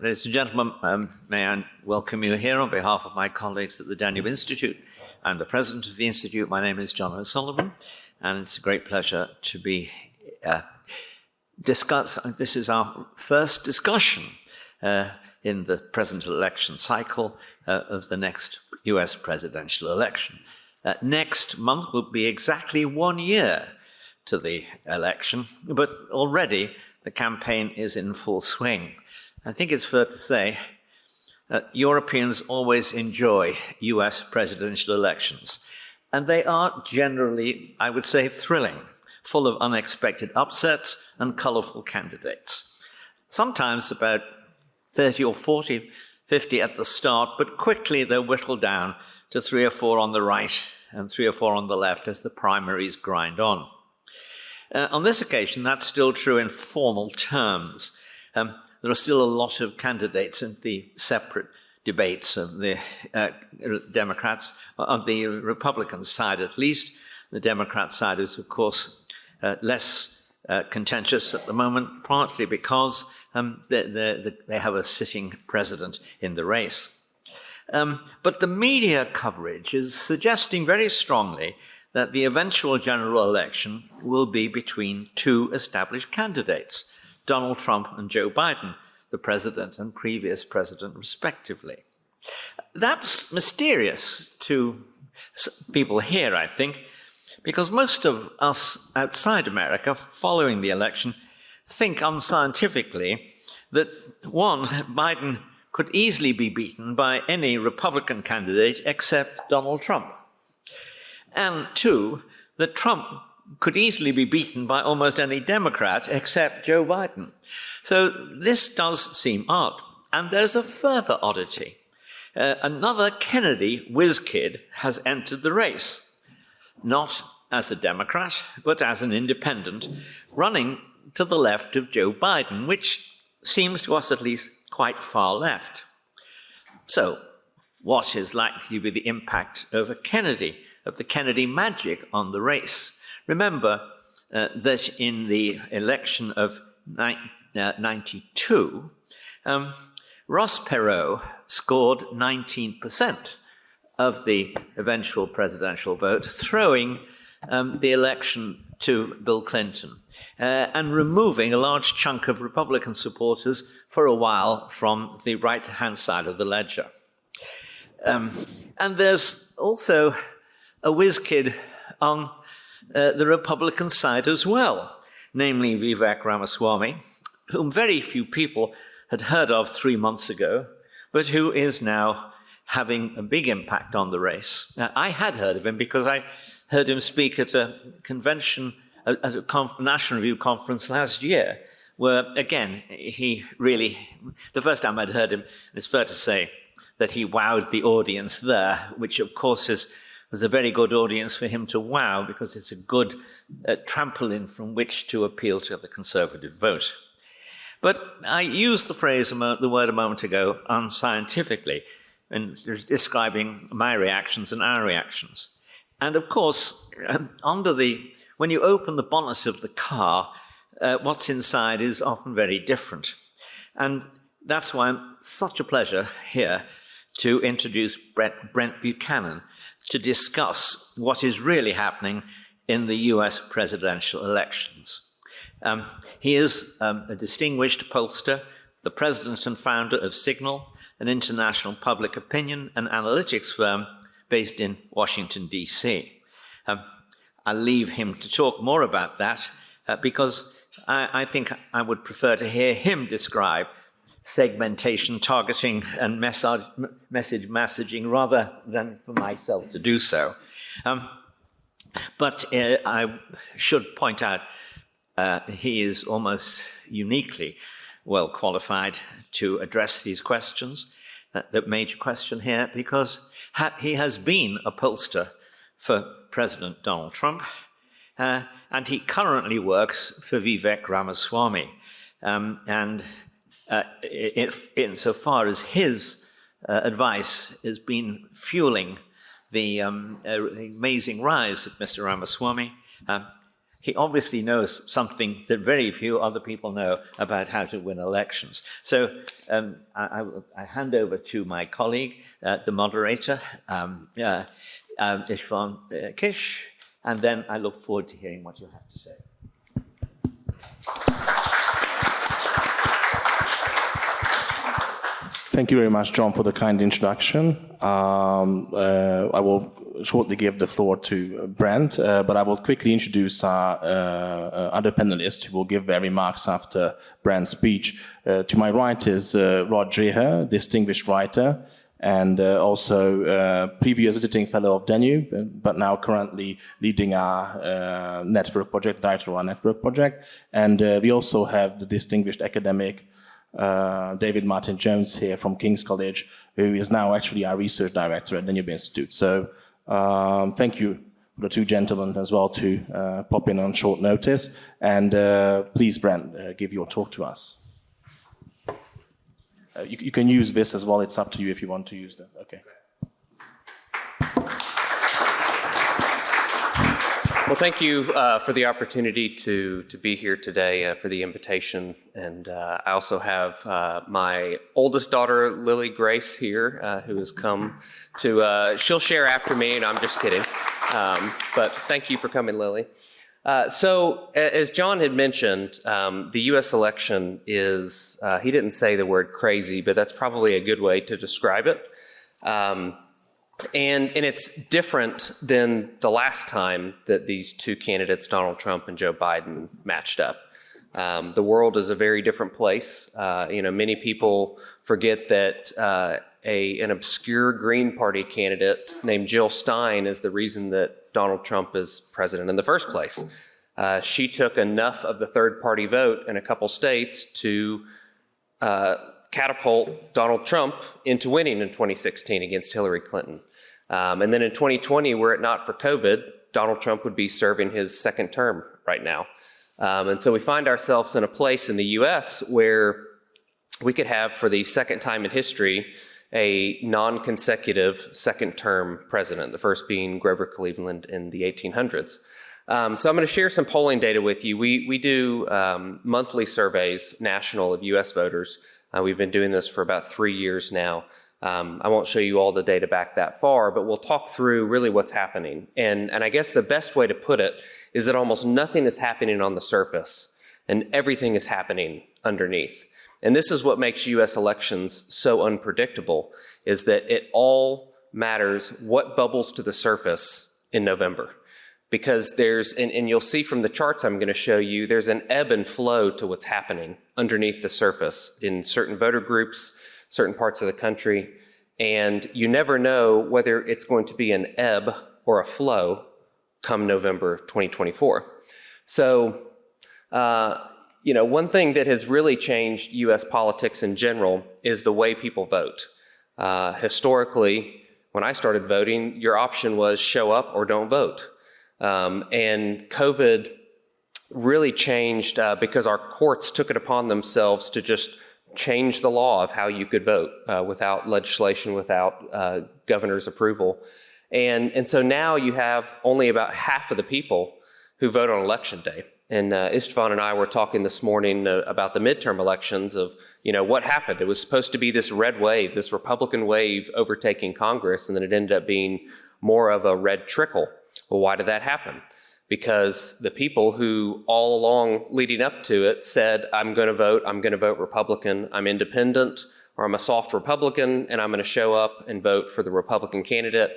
Ladies and gentlemen, may I welcome you here on behalf of my colleagues at the Danube Institute. I'm the president of the Institute. My name is John O'Sullivan, and it's a great pleasure to be This is our first discussion in the present election cycle of the next US presidential election. Next month will be exactly 1 year to the election, but already the campaign is in full swing. I think it's fair to say that Europeans always enjoy US presidential elections, and they are generally, I would say, thrilling, full of unexpected upsets and colourful candidates. Sometimes about 30 or 40, 50 at the start, but quickly they're whittled down to 3 or 4 on the right and 3 or 4 on the left as the primaries grind on. On this occasion, that's still true in formal terms. There are still a lot of candidates in the separate debates of the Democrats, on the Republican side at least. The Democrat side is, of course, less contentious at the moment, partly because they have a sitting president in the race. But the media coverage is suggesting very strongly that the eventual general election will be between 2 established candidates, Donald Trump and Joe Biden, the president and previous president, respectively. That's mysterious to people here, I think, because most of us outside America following the election think unscientifically that, one, Biden could easily be beaten by any Republican candidate except Donald Trump, and 2, that Trump could easily be beaten by almost any Democrat except Joe Biden. So this does seem odd. And there's a further oddity. Another Kennedy whiz kid has entered the race, not as a Democrat, but as an independent, running to the left of Joe Biden, which seems to us at least quite far left. So what is likely to be the impact of the Kennedy magic on the race? Remember that in the election of 92, Ross Perot scored 19% of the eventual presidential vote, throwing the election to Bill Clinton and removing a large chunk of Republican supporters for a while from the right-hand side of the ledger. And there's also a whiz kid on the Republican side as well, namely Vivek Ramaswamy, whom very few people had heard of 3 months ago, but who is now having a big impact on the race. Now, I had heard of him because I heard him speak at a convention, at a National Review conference last year, where, again, the first time I'd heard him, it's fair to say that he wowed the audience there, which, of course, was a very good audience for him to wow, because it's a good trampoline from which to appeal to the conservative vote. But I used the word a moment ago, unscientifically, in describing my reactions and our reactions. And of course, when you open the bonnet of the car, what's inside is often very different. And that's why it's such a pleasure here to introduce Brent Buchanan to discuss what is really happening in the US presidential elections. He is a distinguished pollster, the president and founder of Cygnal, an international public opinion and analytics firm based in Washington, D.C. I'll leave him to talk more about that because I think I would prefer to hear him describe segmentation, targeting, and messaging rather than for myself to do so. But I should point out he is almost uniquely well qualified to address these questions, the major question here, because he has been a pollster for President Donald Trump, and he currently works for Vivek Ramaswamy. And insofar as his advice has been fueling the amazing rise of Mr. Ramaswamy, he obviously knows something that very few other people know about how to win elections. So I hand over to my colleague, the moderator, Istvan Kish, and then I look forward to hearing what you have to say. Thank you very much, John, for the kind introduction. I will shortly give the floor to Brent, but I will quickly introduce our other panelists who will give their remarks after Brent's speech. To my right is Rod Dreher, distinguished writer, and also previous visiting fellow of Danube, but now currently leading our network project, director of our network project. And we also have the distinguished academic David Martin Jones here from King's College, who is now actually our research director at the Danube Institute. So thank you for the two gentlemen as well to pop in on short notice. And please, Brent, give your talk to us. You can use this as well. It's up to you if you want to use that. Okay. Well, thank you for the opportunity to be here today, for the invitation. And I also have my oldest daughter, Lily Grace, here, who has come to, she'll share after me, and I'm just kidding. But thank you for coming, Lily. So, as John had mentioned, the U.S. election is, he didn't say the word crazy, but that's probably a good way to describe it. And it's different than the last time that these two candidates, Donald Trump and Joe Biden, matched up. The world is a very different place. Many people forget that an obscure Green Party candidate named Jill Stein is the reason that Donald Trump is president in the first place. She took enough of the third-party vote in a couple states to catapult Donald Trump into winning in 2016 against Hillary Clinton. And then in 2020, were it not for COVID, Donald Trump would be serving his second term right now. And so we find ourselves in a place in the U.S. where we could have, for the second time in history, a non-consecutive second-term president, the first being Grover Cleveland in the 1800s. So I'm going to share some polling data with you. We do monthly surveys, national, of U.S. voters. We've been doing this for about 3 years now. I won't show you all the data back that far, but we'll talk through really what's happening. And I guess the best way to put it is that almost nothing is happening on the surface, and everything is happening underneath. And this is what makes U.S. elections so unpredictable, is that it all matters what bubbles to the surface in November. Because there's, and you'll see from the charts I'm going to show you, there's an ebb and flow to what's happening underneath the surface in certain voter groups, certain parts of the country, and you never know whether it's going to be an ebb or a flow come November 2024. So, one thing that has really changed U.S. politics in general is the way people vote. Historically, when I started voting, your option was show up or don't vote. And COVID really changed because our courts took it upon themselves to just change the law of how you could vote without legislation, without governor's approval. And so now you have only about half of the people who vote on election day. And Istvan and I were talking this morning about the midterm elections of, what happened. It was supposed to be this red wave, this Republican wave overtaking Congress, and then it ended up being more of a red trickle. Well, why did that happen? Because the people who all along leading up to it said, I'm going to vote Republican, I'm independent, or I'm a soft Republican, and I'm going to show up and vote for the Republican candidate,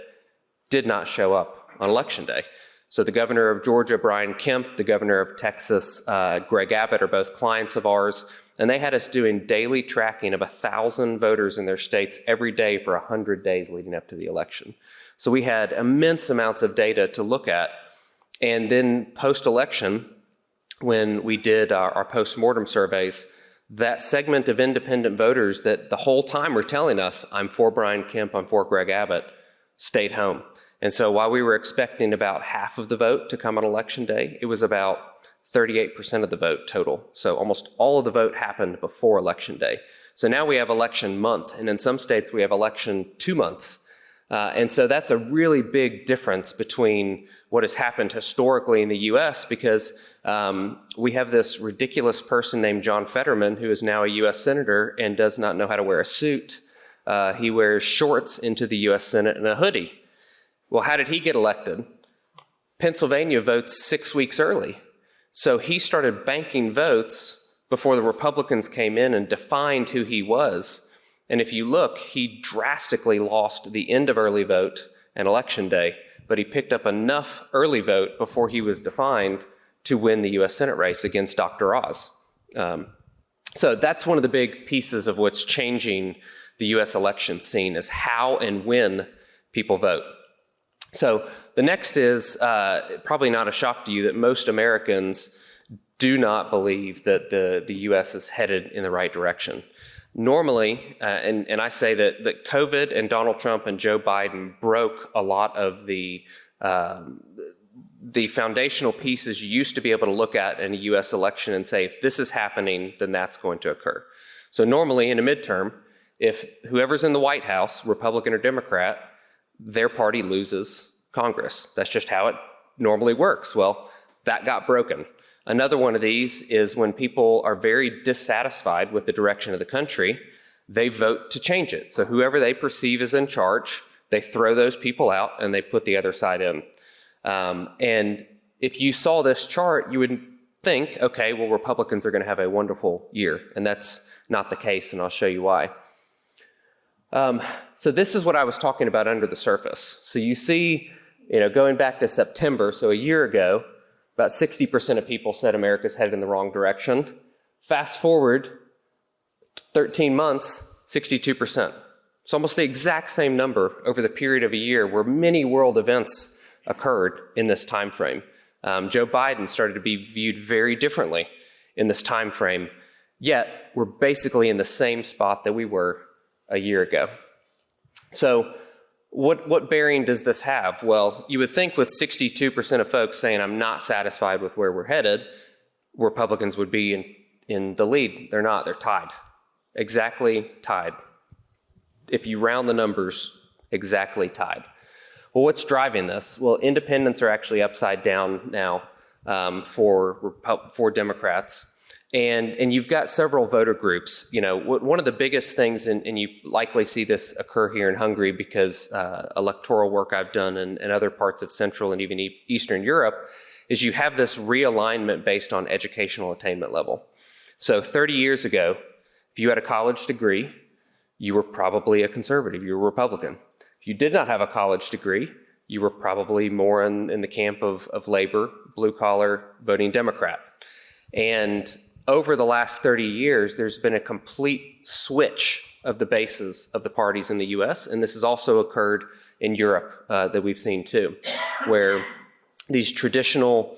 did not show up on election day. So the governor of Georgia, Brian Kemp, the governor of Texas, Greg Abbott, are both clients of ours, and they had us doing daily tracking of 1,000 voters in their states every day for 100 days leading up to the election. So we had immense amounts of data to look at. And then post-election, when we did our post-mortem surveys, that segment of independent voters that the whole time were telling us, I'm for Brian Kemp, I'm for Greg Abbott, stayed home. And so while we were expecting about half of the vote to come on election day, it was about 38% of the vote total. So almost all of the vote happened before election day. So now we have election month, and in some states we have election 2 months. And so that's a really big difference between what has happened historically in the U.S. because we have this ridiculous person named John Fetterman who is now a U.S. Senator and does not know how to wear a suit. He wears shorts into the U.S. Senate and a hoodie. Well, how did he get elected? Pennsylvania votes 6 weeks early. So he started banking votes before the Republicans came in and defined who he was. And if you look, he drastically lost the end of early vote and election day, but he picked up enough early vote before he was defined to win the U.S. Senate race against Dr. Oz. So that's one of the big pieces of what's changing the U.S. election scene is how and when people vote. So the next is probably not a shock to you that most Americans do not believe that the U.S. is headed in the right direction. Normally, and I say that COVID and Donald Trump and Joe Biden broke a lot of the foundational pieces you used to be able to look at in a U.S. election and say, if this is happening, then that's going to occur. So normally in a midterm, if whoever's in the White House, Republican or Democrat, their party loses Congress. That's just how it normally works. Well, that got broken. Another one of these is when people are very dissatisfied with the direction of the country, they vote to change it. So whoever they perceive is in charge, they throw those people out and they put the other side in. And if you saw this chart, you would think, okay, well, Republicans are going to have a wonderful year. And that's not the case, and I'll show you why. So this is what I was talking about under the surface. So you see, going back to September, so a year ago, about 60% of people said America's headed in the wrong direction. Fast forward 13 months, 62%. It's almost the exact same number over the period of a year where many world events occurred in this time frame. Joe Biden started to be viewed very differently in this time frame, yet we're basically in the same spot that we were a year ago. So what bearing does this have? Well, you would think with 62% of folks saying, I'm not satisfied with where we're headed, Republicans would be in the lead. They're not. They're tied. Exactly tied. If you round the numbers, exactly tied. Well, what's driving this? Well, independents are actually upside down now for Democrats. And you've got several voter groups. One of the biggest things, and you likely see this occur here in Hungary because electoral work I've done in other parts of Central and even Eastern Europe, is you have this realignment based on educational attainment level. So 30 years ago, if you had a college degree, you were probably a conservative, you were a Republican. If you did not have a college degree, you were probably more in the camp of labor, blue-collar, voting Democrat. And over the last 30 years, there's been a complete switch of the bases of the parties in the U.S., and this has also occurred in Europe that we've seen too, where these traditional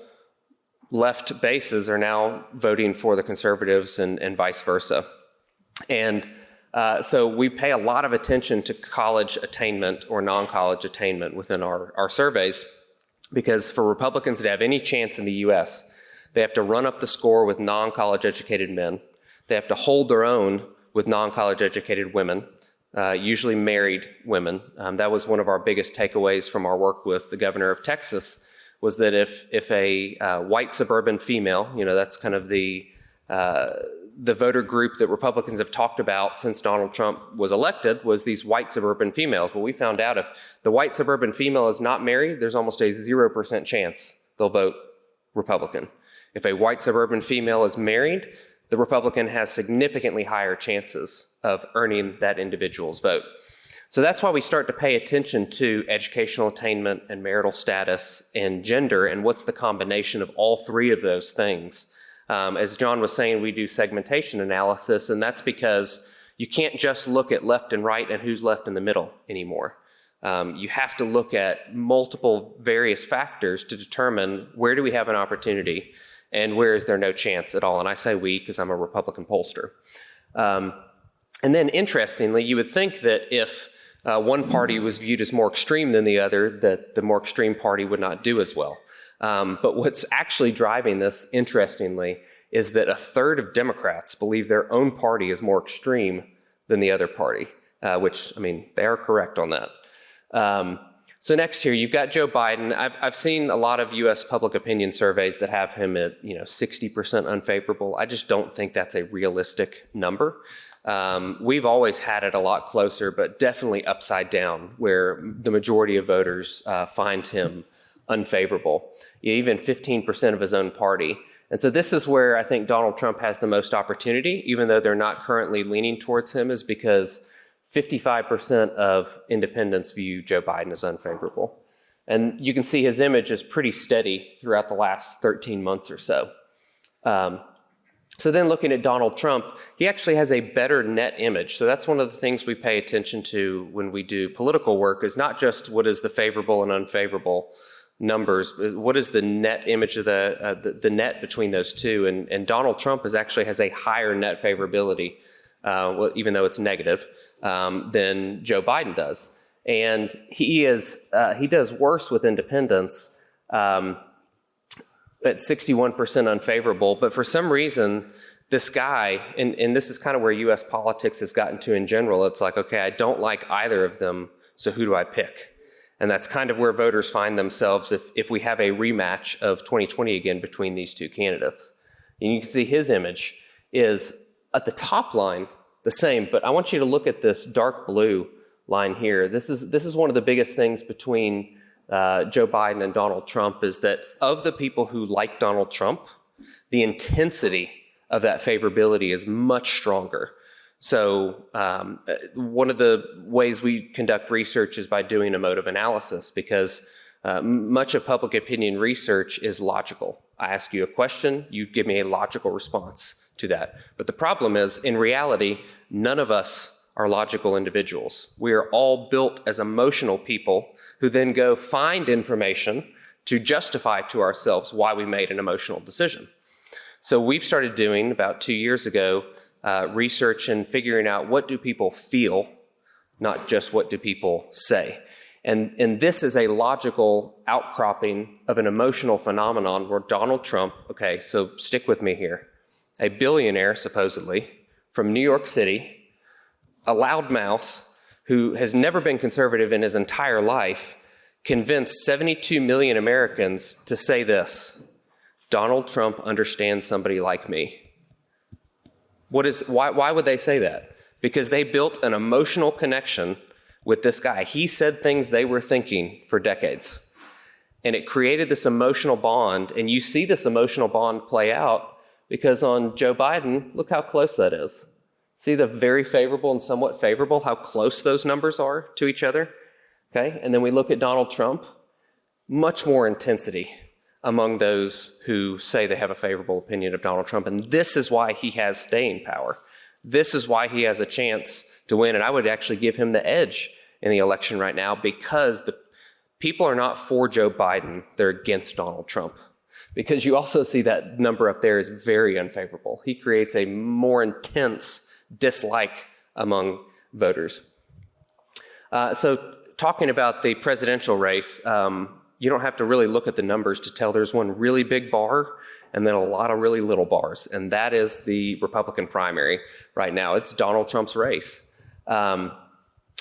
left bases are now voting for the conservatives and vice versa. And so we pay a lot of attention to college attainment or non-college attainment within our surveys, because for Republicans to have any chance in the U.S., they have to run up the score with non-college educated men. They have to hold their own with non-college educated women, usually married women. That was one of our biggest takeaways from our work with the governor of Texas, was that if a white suburban female, that's kind of the voter group that Republicans have talked about since Donald Trump was elected, was these white suburban females. Well, we found out if the white suburban female is not married, there's almost a 0% chance they'll vote Republican. If a white suburban female is married, the Republican has significantly higher chances of earning that individual's vote. So that's why we start to pay attention to educational attainment and marital status and gender, and what's the combination of all three of those things. As John was saying, we do segmentation analysis, and that's because you can't just look at left and right and who's left in the middle anymore. You have to look at multiple various factors to determine where do we have an opportunity and where is there no chance at all. And I say we because I'm a Republican pollster. And then interestingly, you would think that if one party was viewed as more extreme than the other, that the more extreme party would not do as well. But what's actually driving this, interestingly, is that a third of Democrats believe their own party is more extreme than the other party, which, they are correct on that. So next here, you've got Joe Biden. I've seen a lot of U.S. public opinion surveys that have him at 60% unfavorable. I just don't think that's a realistic number. We've always had it a lot closer, but definitely upside down, where the majority of voters find him unfavorable. Even 15% of his own party. And so this is where I think Donald Trump has the most opportunity, even though they're not currently leaning towards him, is because 55% of independents view Joe Biden as unfavorable. And you can see his image is pretty steady throughout the last 13 months or so. So then looking at Donald Trump, he actually has a better net image. So that's one of the things we pay attention to when we do political work, is not just what is the favorable and unfavorable numbers, what is the net image of the net between those two. And Donald Trump actually has a higher net favorability, even though it's negative, than Joe Biden does. And he does worse with independents at 61% unfavorable. But for some reason, this guy, and this is kind of where U.S. politics has gotten to in general, it's like, okay, I don't like either of them, so who do I pick? And that's kind of where voters find themselves if we have a rematch of 2020 again between these two candidates. And you can see his image is at the top line the same, but I want you to look at this dark blue line here. This is one of the biggest things between Joe Biden and Donald Trump, is that of the people who like Donald Trump, the intensity of that favorability is much stronger. So one of the ways we conduct research is by doing emotive analysis, because much of public opinion research is logical. I ask you a question, you give me a logical response to that. But the problem is, in reality, none of us are logical individuals. We are all built as emotional people who then go find information to justify to ourselves why we made an emotional decision. So we've started doing, about 2 years ago, research and figuring out what do people feel, not just what do people say. And this is a logical outcropping of an emotional phenomenon where Donald Trump, okay, so stick with me here, a billionaire supposedly from New York City, a loudmouth who has never been conservative in his entire life, convinced 72 million Americans to say this: Donald Trump understands somebody like me. Why would they say that? Because they built an emotional connection with this guy. He said things they were thinking for decades. And it created this emotional bond. And you see this emotional bond play out because on Joe Biden, look how close that is. See the very favorable and somewhat favorable, how close those numbers are to each other? Okay, and then we look at Donald Trump, much more intensity among those who say they have a favorable opinion of Donald Trump. And this is why he has staying power. This is why he has a chance to win. And I would actually give him the edge in the election right now, because the people are not for Joe Biden, they're against Donald Trump. Because you also see that number up there is very unfavorable. He creates a more intense dislike among voters. So talking about the presidential race, you don't have to really look at the numbers to tell there's one really big bar and then a lot of really little bars. And that is the Republican primary right now. It's Donald Trump's race.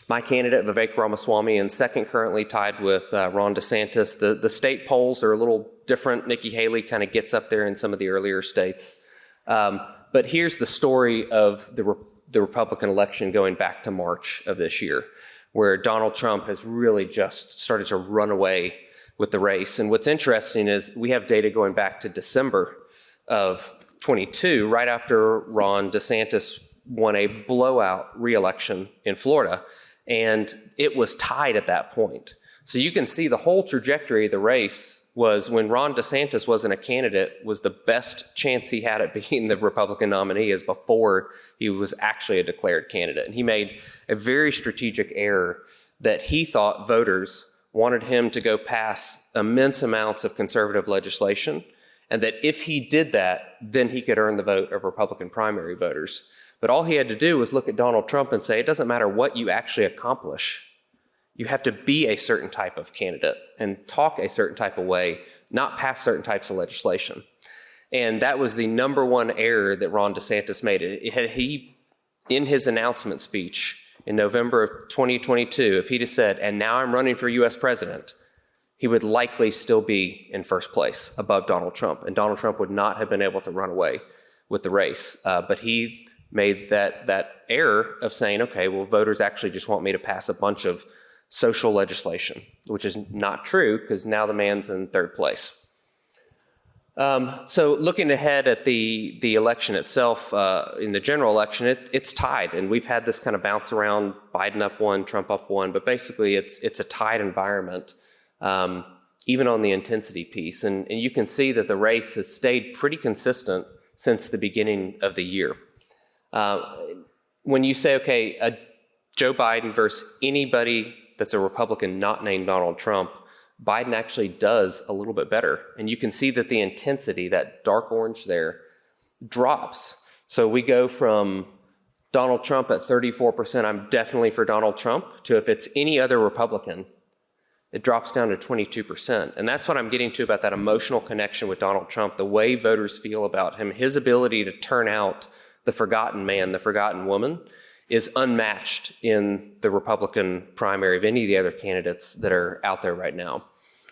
My candidate, Vivek Ramaswamy, in second, currently tied with Ron DeSantis. The state polls are a little different. Nikki Haley kind of gets up there in some of the earlier states. But here's the story of the Republican election going back to March of this year, where Donald Trump has really just started to run away with the race. And what's interesting is we have data going back to December of 22, right after Ron DeSantis won a blowout re-election in Florida. And it was tied at that point. So you can see the whole trajectory of the race was, when Ron DeSantis wasn't a candidate, was the best chance he had at being the Republican nominee is before he was actually a declared candidate. And he made a very strategic error that he thought voters wanted him to go pass immense amounts of conservative legislation, and that if he did that, then he could earn the vote of Republican primary voters. But all he had to do was look at Donald Trump and say, it doesn't matter what you actually accomplish. You have to be a certain type of candidate and talk a certain type of way, not pass certain types of legislation. And that was the number one error that Ron DeSantis made. He, in his announcement speech, in November of 2022, if he'd have said, and now I'm running for U.S. president, he would likely still be in first place above Donald Trump. And Donald Trump would not have been able to run away with the race. But he made that error of saying, okay, well, voters actually just want me to pass a bunch of social legislation, which is not true because now the man's in third place. So looking ahead at the election itself, in the general election, it's tied, and we've had this kind of bounce around, Biden up one, Trump up one, but basically it's a tied environment, even on the intensity piece. And you can see that the race has stayed pretty consistent since the beginning of the year. When you say, okay, Joe Biden versus anybody that's a Republican not named Donald Trump, Biden actually does a little bit better. And you can see that the intensity, that dark orange there, drops. So we go from Donald Trump at 34%, I'm definitely for Donald Trump, to if it's any other Republican, it drops down to 22%. And that's what I'm getting to about that emotional connection with Donald Trump, the way voters feel about him, his ability to turn out the forgotten man, the forgotten woman, is unmatched in the Republican primary of any of the other candidates that are out there right now.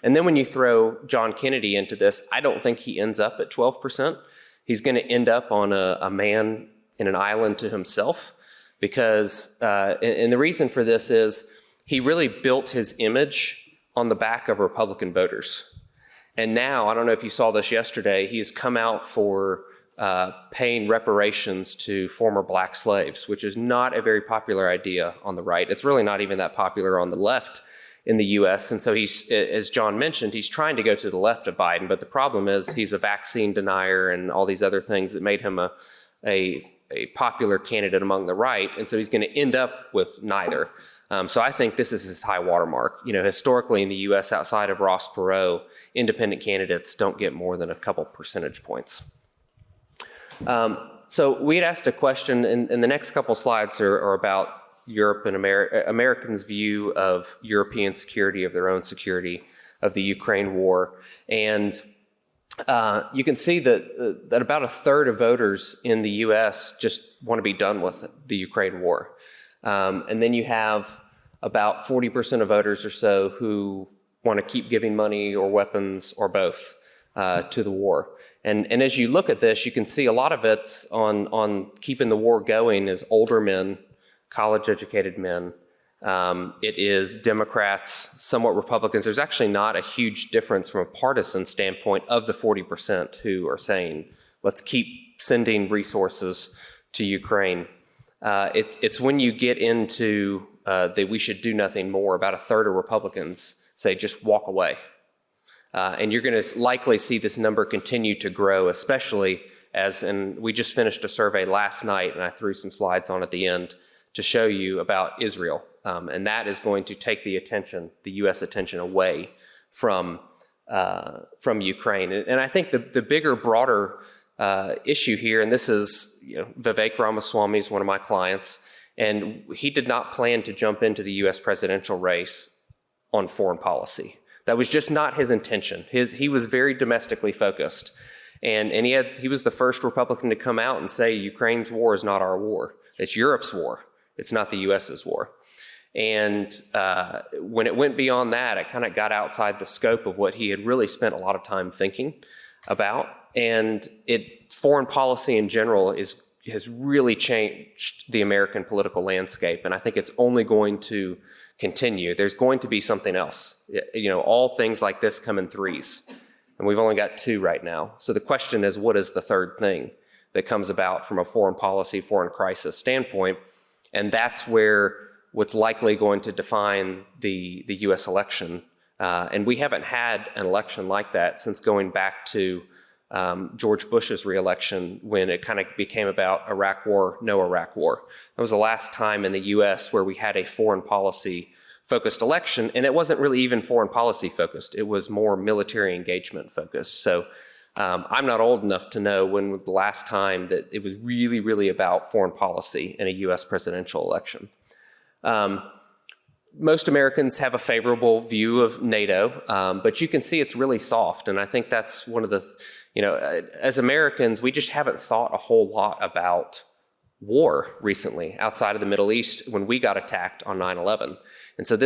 And then when you throw John Kennedy into this, I don't think he ends up at 12%. He's going to end up on a man in an island to himself because, and the reason for this is he really built his image on the back of Republican voters. And now, I don't know if you saw this yesterday, he's come out for paying reparations to former black slaves, which is not a very popular idea on the right. It's really not even that popular on the left in the U.S. And so he's, as John mentioned, he's trying to go to the left of Biden, but the problem is he's a vaccine denier and all these other things that made him a popular candidate among the right. And so he's going to end up with neither. So I think this is his high watermark. You know, historically in the U.S., outside of Ross Perot, independent candidates don't get more than a couple percentage points. So we had asked a question, and the next couple slides are about Europe and Americans' view of European security, of their own security, of the Ukraine war. And you can see that about a third of voters in the U.S. just want to be done with the Ukraine war. And then you have about 40% of voters or so who want to keep giving money or weapons or both to the war. And as you look at this, you can see a lot of it's on keeping the war going is older men, college-educated men. It is Democrats, somewhat Republicans. There's actually not a huge difference from a partisan standpoint of the 40% who are saying, let's keep sending resources to Ukraine. It's when you get into that we should do nothing more, about a third of Republicans say just walk away. And you're going to likely see this number continue to grow, especially and we just finished a survey last night, and I threw some slides on at the end to show you about Israel. And that is going to take the U.S. attention away from Ukraine. And I think the bigger, broader issue here, and this is, Vivek Ramaswamy is one of my clients, and he did not plan to jump into the U.S. presidential race on foreign policy. That was just not his intention. He was very domestically focused. And he was the first Republican to come out and say Ukraine's war is not our war. It's Europe's war. It's not the U.S.'s war. And when it went beyond that, it kind of got outside the scope of what he had really spent a lot of time thinking about. And foreign policy in general has really changed the American political landscape. And I think it's only going to continue. There's going to be something else. All things like this come in threes. And we've only got two right now. So the question is, what is the third thing that comes about from a foreign policy, foreign crisis standpoint? And that's what's likely going to define the U.S. election. And we haven't had an election like that since going back to George Bush's reelection, when it kind of became about Iraq war, no Iraq war. That was the last time in the U.S. where we had a foreign policy focused election, and it wasn't really even foreign policy focused. It was more military engagement focused. So I'm not old enough to know when was the last time that it was really, really about foreign policy in a U.S. presidential election. Most Americans have a favorable view of NATO, but you can see it's really soft. And I think that's one of the, as Americans, we just haven't thought a whole lot about war recently outside of the Middle East when we got attacked on 9/11. And so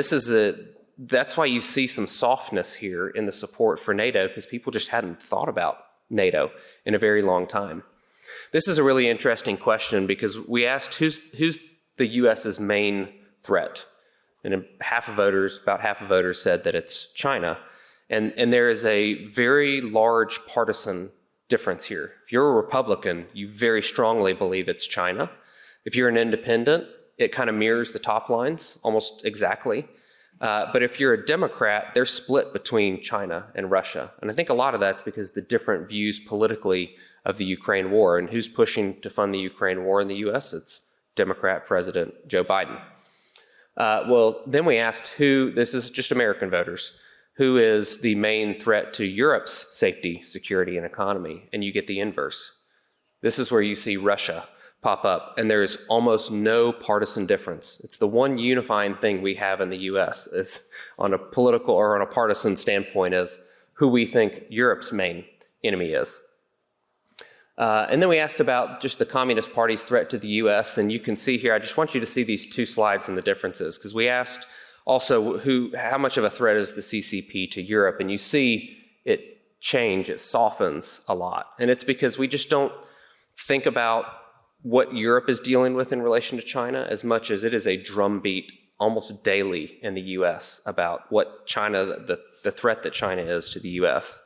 that's why you see some softness here in the support for NATO, because people just hadn't thought about NATO in a very long time. This is a really interesting question because we asked who's the U.S.'s main threat. And about half of voters said that it's China. And there is a very large partisan difference here. If you're a Republican, you very strongly believe it's China. If you're an independent, it kind of mirrors the top lines almost exactly. But if you're a Democrat, they're split between China and Russia. And I think a lot of that's because the different views politically of the Ukraine war. And who's pushing to fund the Ukraine war in the U.S.? It's Democrat President Joe Biden. Well, then we asked this is just American voters, who is the main threat to Europe's safety, security, and economy? And you get the inverse. This is where you see Russia pop up, and there's almost no partisan difference. It's the one unifying thing we have in the U.S. is on a political or on a partisan standpoint is who we think Europe's main enemy is. And then we asked about just the Communist Party's threat to the U.S., and you can see here, I just want you to see these two slides and the differences, because we asked also how much of a threat is the CCP to Europe, and you see it change, it softens a lot. And it's because we just don't think about what Europe is dealing with in relation to China as much as it is a drumbeat almost daily in the U.S. about what China, the threat that China is to the U.S.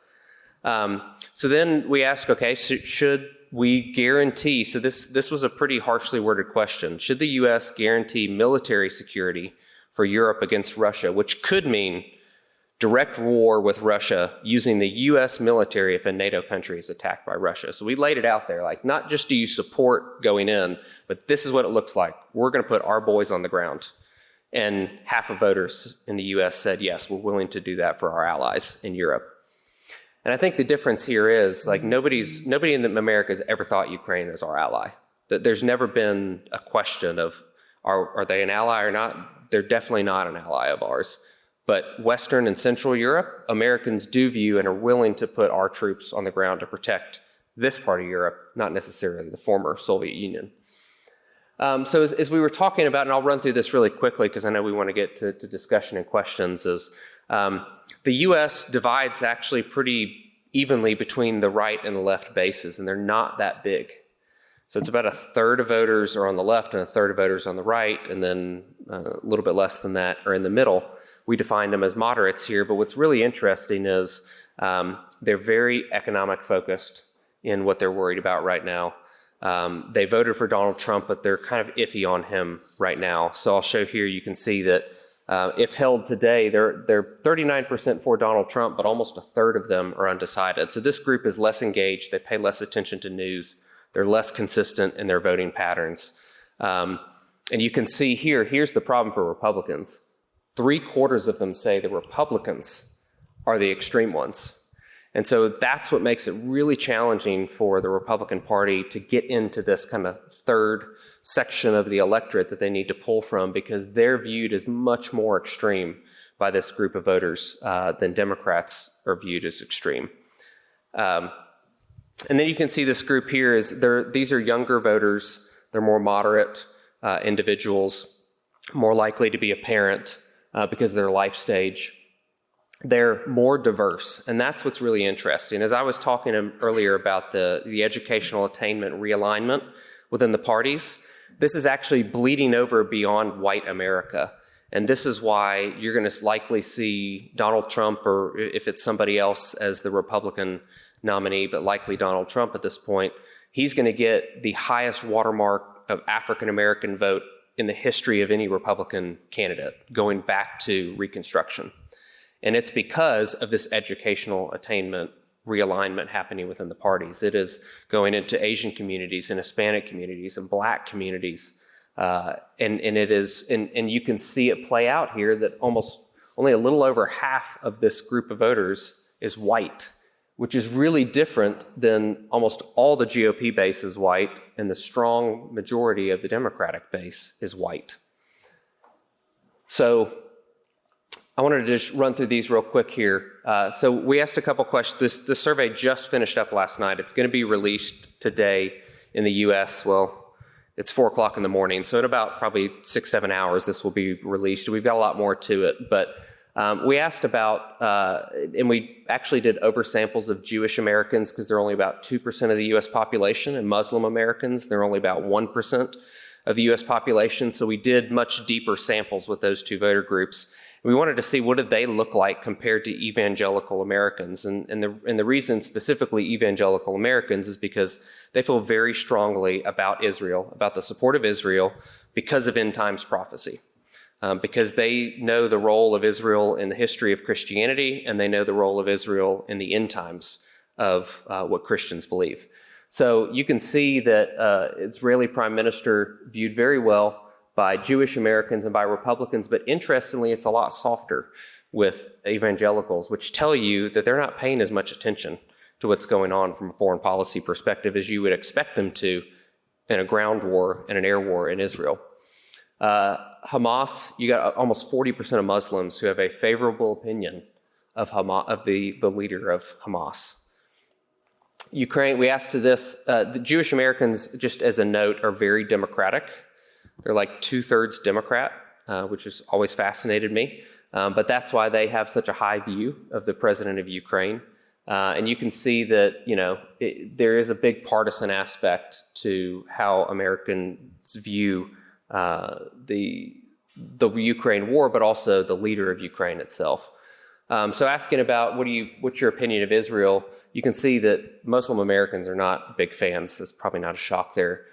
So then we ask, okay, so should we guarantee, so this was a pretty harshly worded question, should the U.S. guarantee military security for Europe against Russia, which could mean direct war with Russia using the U.S. military if a NATO country is attacked by Russia? So we laid it out there, like not just do you support going in, but this is what it looks like. We're going to put our boys on the ground. And half of voters in the U.S. said, yes, we're willing to do that for our allies in Europe. And I think the difference here is like nobody in America has ever thought Ukraine is our ally. That there's never been a question of are they an ally or not? They're definitely not an ally of ours. But Western and Central Europe, Americans do view and are willing to put our troops on the ground to protect this part of Europe, not necessarily the former Soviet Union. So as we were talking about, and I'll run through this really quickly because I know we want to get to discussion and questions, is the U.S. divides actually pretty evenly between the right and the left bases, and they're not that big. So it's about a third of voters are on the left and a third of voters on the right, and then a little bit less than that are in the middle. We define them as moderates here, but what's really interesting is they're very economic focused in what they're worried about right now. They voted for Donald Trump, but they're kind of iffy on him right now. So I'll show here, you can see that if held today, they're 39% for Donald Trump, but almost a third of them are undecided. So this group is less engaged. They pay less attention to news. They're less consistent in their voting patterns. And you can see here, here's the problem for Republicans. 3/4 of them say the Republicans are the extreme ones. And so that's what makes it really challenging for the Republican Party to get into this kind of third section of the electorate that they need to pull from, because they're viewed as much more extreme by this group of voters than Democrats are viewed as extreme. And then you can see this group here these are younger voters. They're more moderate individuals, more likely to be a parent because of their life stage. They're more diverse, and that's what's really interesting. As I was talking earlier about the educational attainment realignment within the parties, this is actually bleeding over beyond white America. And this is why you're going to likely see Donald Trump, or if it's somebody else as the Republican nominee, but likely Donald Trump at this point, he's going to get the highest watermark of African-American vote in the history of any Republican candidate, going back to Reconstruction. And it's because of this educational attainment realignment happening within the parties. It is going into Asian communities and Hispanic communities and Black communities. And you can see it play out here that almost only a little over half of this group of voters is white, which is really different than almost all the GOP base is white, and the strong majority of the Democratic base is white. So I wanted to just run through these real quick here. So we asked a couple questions. This survey just finished up last night. It's going to be released today in the U.S. Well, It's 4 o'clock in the morning. So in about probably 6-7 hours, this will be released. We've got a lot more to it. But we asked about, and we actually did oversamples of Jewish Americans because they're only about 2% of the U.S. population, and Muslim Americans, they're only about 1% of the U.S. population. So we did much deeper samples with those two voter groups. We wanted to see what did they look like compared to evangelical Americans. And the reason specifically evangelical Americans is because they feel very strongly about Israel, about the support of Israel, because of end times prophecy. Because they know the role of Israel in the history of Christianity, and they know the role of Israel in the end times of what Christians believe. So you can see that Israeli Prime Minister viewed very well by Jewish Americans and by Republicans, but interestingly, it's a lot softer with evangelicals, which tell you that they're not paying as much attention to what's going on from a foreign policy perspective as you would expect them to in a ground war and an air war in Israel. Hamas, you got almost 40% of Muslims who have a favorable opinion of Hamas, of the leader of Hamas. Ukraine, we asked to this, the Jewish Americans, just as a note, are very democratic. They're like 2/3 Democrat, which has always fascinated me. But that's why they have such a high view of the president of Ukraine. And you can see that, there is a big partisan aspect to how Americans view the Ukraine war, but also the leader of Ukraine itself. So asking about what's your opinion of Israel, you can see that Muslim Americans are not big fans. That's probably not a shock there.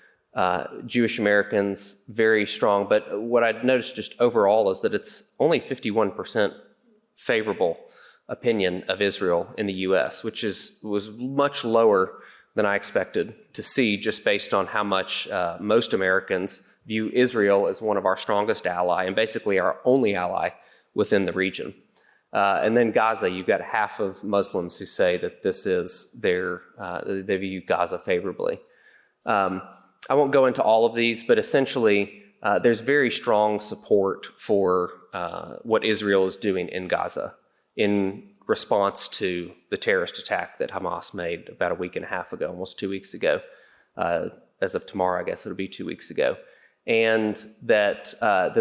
Jewish Americans, very strong. But what I'd noticed just overall is that it's only 51% favorable opinion of Israel in the U.S., which was much lower than I expected to see, just based on how much most Americans view Israel as one of our strongest ally and basically our only ally within the region. And then Gaza, you've got half of Muslims who say that this is they view Gaza favorably. I won't go into all of these, but essentially there's very strong support for what Israel is doing in Gaza in response to the terrorist attack that Hamas made about a week and a half ago, almost 2 weeks ago. As of tomorrow, I guess it'll be 2 weeks ago. And that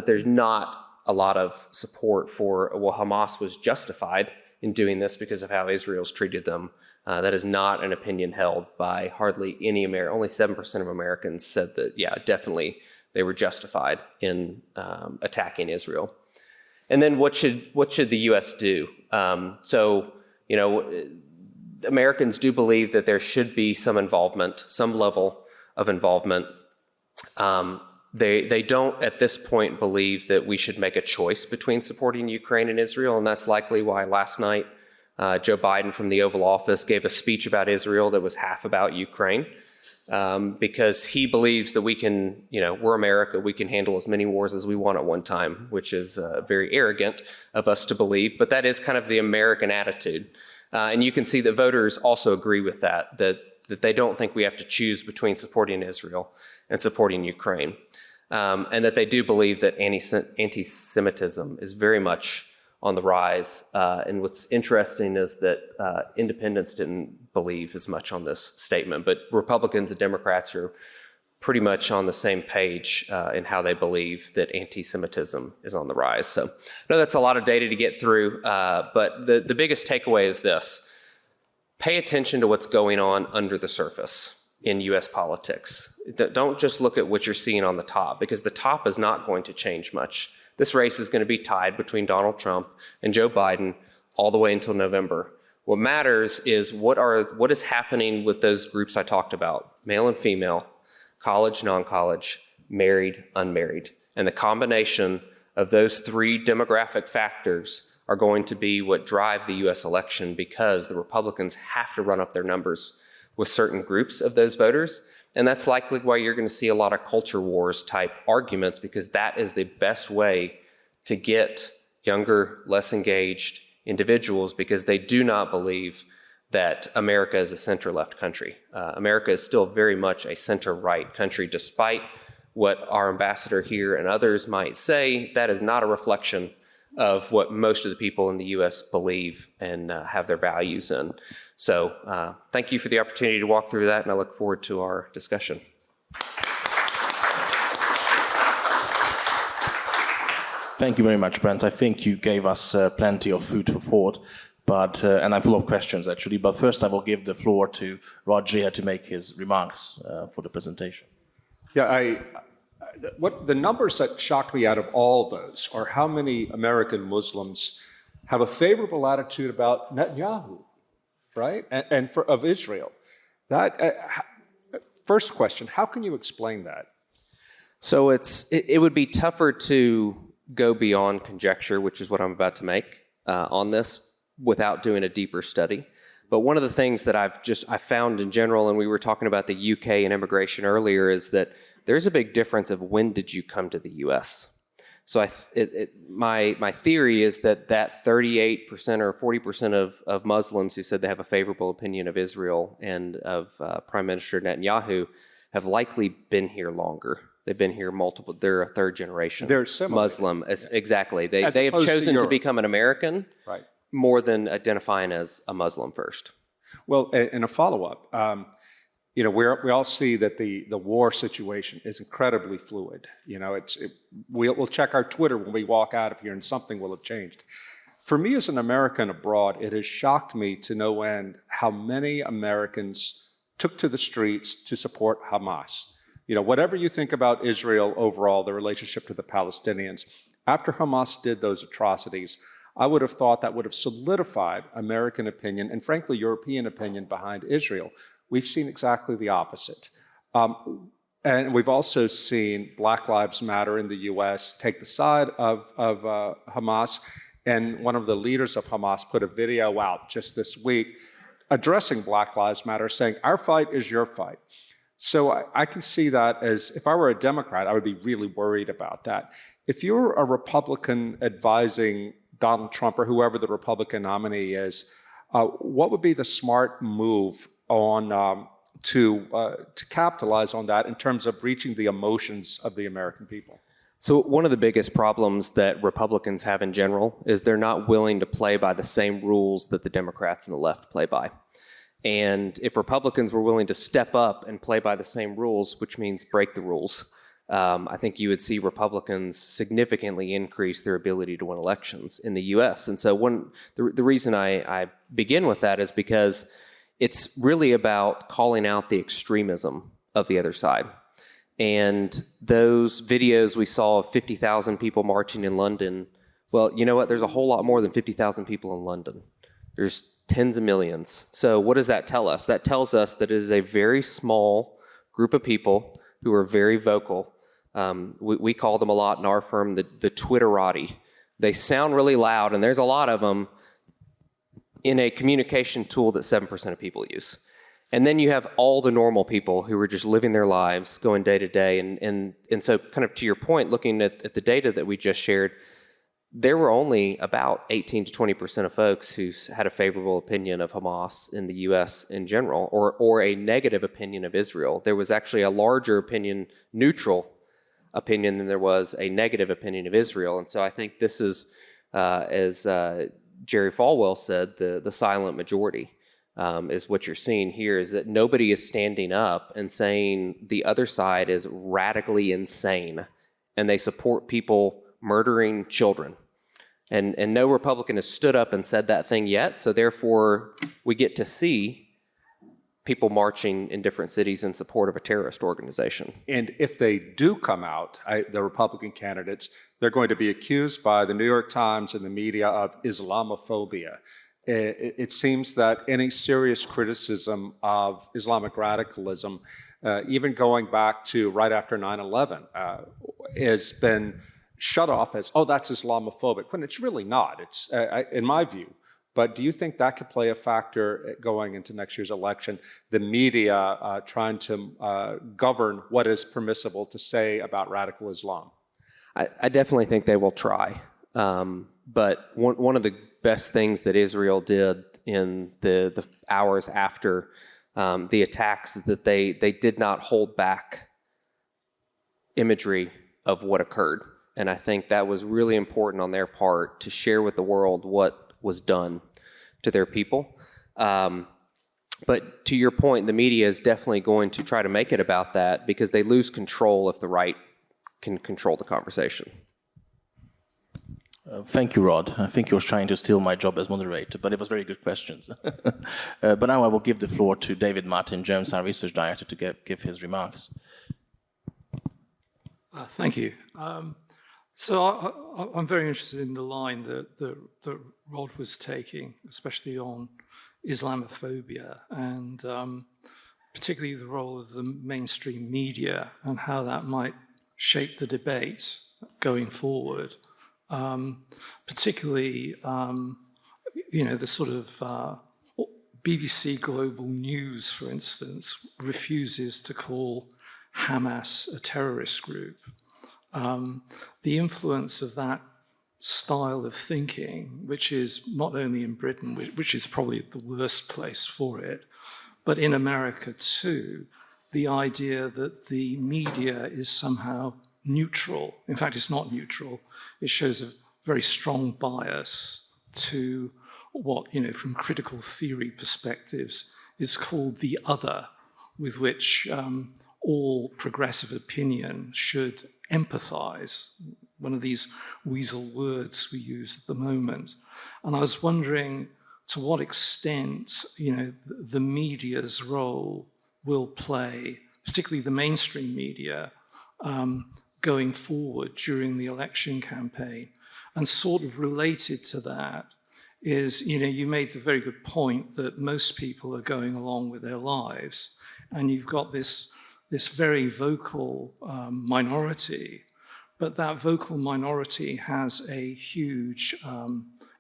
there's not a lot of support for, Hamas was justified in doing this because of how Israel's treated them. That is not an opinion held by hardly any American. Only 7% of Americans said that, yeah, definitely they were justified in attacking Israel. And then what should the U.S. do? Americans do believe that there should be some involvement, some level of involvement. They don't at this point believe that we should make a choice between supporting Ukraine and Israel, and that's likely why last night Joe Biden from the Oval Office gave a speech about Israel that was half about Ukraine, because he believes that we can, we're America, we can handle as many wars as we want at one time, which is very arrogant of us to believe, but that is kind of the American attitude. And you can see that voters also agree with that they don't think we have to choose between supporting Israel and supporting Ukraine. And that they do believe that anti-Semitism is very much on the rise. And what's interesting is that independents didn't believe as much on this statement, but Republicans and Democrats are pretty much on the same page in how they believe that anti-Semitism is on the rise. So I know that's a lot of data to get through, but the biggest takeaway is this. Pay attention to what's going on under the surface in U.S. politics. Don't just look at what you're seeing on the top, because the top is not going to change much. This race is going to be tied between Donald Trump and Joe Biden all the way until November. What matters is what is happening with those groups I talked about, male and female, college, non-college, married, unmarried. And the combination of those three demographic factors are going to be what drive the U.S. election, because the Republicans have to run up their numbers with certain groups of those voters. And that's likely why you're going to see a lot of culture wars type arguments, because that is the best way to get younger, less engaged individuals, because they do not believe that America is a center-left country. America is still very much a center-right country, despite what our ambassador here and others might say. That is not a reflection of what most of the people in the U.S. believe and have their values in. So thank you for the opportunity to walk through that, and I look forward to our discussion. Thank you very much, Brent. I think you gave us plenty of food for thought, but and I'm full of questions, actually. But first, I will give the floor to Roger to make his remarks for the presentation. Yeah, what the numbers that shocked me out of all those are how many American Muslims have a favorable attitude about Netanyahu, right, and of Israel. That first question: how can you explain that? So it would be tougher to go beyond conjecture, which is what I'm about to make on this, without doing a deeper study. But one of the things that I found in general, and we were talking about the UK and immigration earlier, is that there's a big difference of when did you come to the US. So my theory is that 38% or 40% of Muslims who said they have a favorable opinion of Israel and of Prime Minister Netanyahu have likely been here longer. They've been here they're a third generation Muslim. Exactly. They have chosen to become an American more than identifying as a Muslim first. Well, in a follow-up, we all see that the war situation is incredibly fluid. We'll check our Twitter when we walk out of here and something will have changed. For me as an American abroad, it has shocked me to no end how many Americans took to the streets to support Hamas. Whatever you think about Israel overall, the relationship to the Palestinians, after Hamas did those atrocities, I would have thought that would have solidified American opinion and frankly European opinion behind Israel. We've seen exactly the opposite. And we've also seen Black Lives Matter in the US take the side of Hamas. And one of the leaders of Hamas put a video out just this week addressing Black Lives Matter, saying, "Our fight is your fight." So I can see that as, if I were a Democrat, I would be really worried about that. If you're a Republican advising Donald Trump or whoever the Republican nominee is, what would be the smart move on to capitalize on that in terms of reaching the emotions of the American people? So one of the biggest problems that Republicans have in general is they're not willing to play by the same rules that the Democrats and the left play by. And if Republicans were willing to step up and play by the same rules, which means break the rules, I think you would see Republicans significantly increase their ability to win elections in the U.S. And so the reason I begin with that is because it's really about calling out the extremism of the other side. And those videos we saw of 50,000 people marching in London, well, you know what? There's a whole lot more than 50,000 people in London. There's tens of millions. So what does that tell us? That tells us that it is a very small group of people who are very vocal. We call them a lot in our firm the Twitterati. They sound really loud, and there's a lot of them in a communication tool that 7% of people use. And then you have all the normal people who are just living their lives, going day to day. And so kind of to your point, looking at the data that we just shared, there were only about 18 to 20% of folks who had a favorable opinion of Hamas in the U.S. in general, or a negative opinion of Israel. There was actually a larger neutral opinion than there was a negative opinion of Israel. And so I think this is, as Jerry Falwell said, the silent majority is what you're seeing here, is that nobody is standing up and saying the other side is radically insane and they support people murdering children. And no Republican has stood up and said that thing yet, so therefore we get to see people marching in different cities in support of a terrorist organization. And if they do come out, the Republican candidates, they're going to be accused by the New York Times and the media of Islamophobia. It seems that any serious criticism of Islamic radicalism, even going back to right after 9/11, has been shut off as, oh, that's Islamophobic, when it's really not, it's in my view. But do you think that could play a factor going into next year's election, the media trying to govern what is permissible to say about radical Islam? I definitely think they will try. But one of the best things that Israel did in the hours after the attacks is that they did not hold back imagery of what occurred. And I think that was really important on their part to share with the world what was done to their people. But to your point, the media is definitely going to try to make it about that because they lose control if the right can control the conversation. Thank you, Rod. I think you were trying to steal my job as moderator, but it was very good questions. But now I will give the floor to David Martin Jones, our research director, to give his remarks. Thank you. So I'm very interested in the line that Rod was taking, especially on Islamophobia and particularly the role of the mainstream media and how that might shape the debate going forward. Particularly, the sort of BBC Global News, for instance, refuses to call Hamas a terrorist group. The influence of that style of thinking, which is not only in Britain, which is probably the worst place for it, but in America too, the idea that the media is somehow neutral. In fact, it's not neutral. It shows a very strong bias to what, from critical theory perspectives, is called the other, with which all progressive opinion should empathize, one of these weasel words we use at the moment. And I was wondering to what extent, the media's role will play, particularly the mainstream media, going forward during the election campaign. And sort of related to that is, you made the very good point that most people are going along with their lives, and you've got this very vocal minority, but that vocal minority has a huge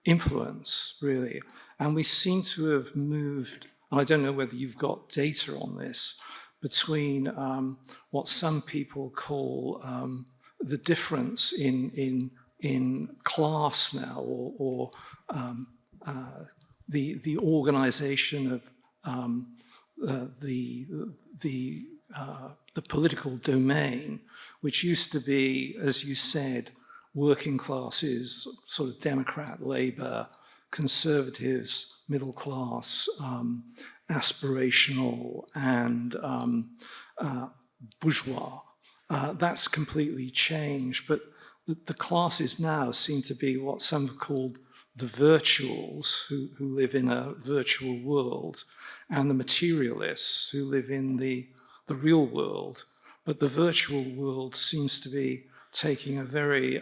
influence, really. And we seem to have moved, and I don't know whether you've got data on this, between what some people call the difference in class now, or the organization of the political domain, which used to be, as you said, working classes, sort of Democrat, Labour, Conservatives, middle class, aspirational, and bourgeois. That's completely changed, but the classes now seem to be what some have called the virtuals, who live in a virtual world, and the materialists, who live in the real world. But the virtual world seems to be taking a very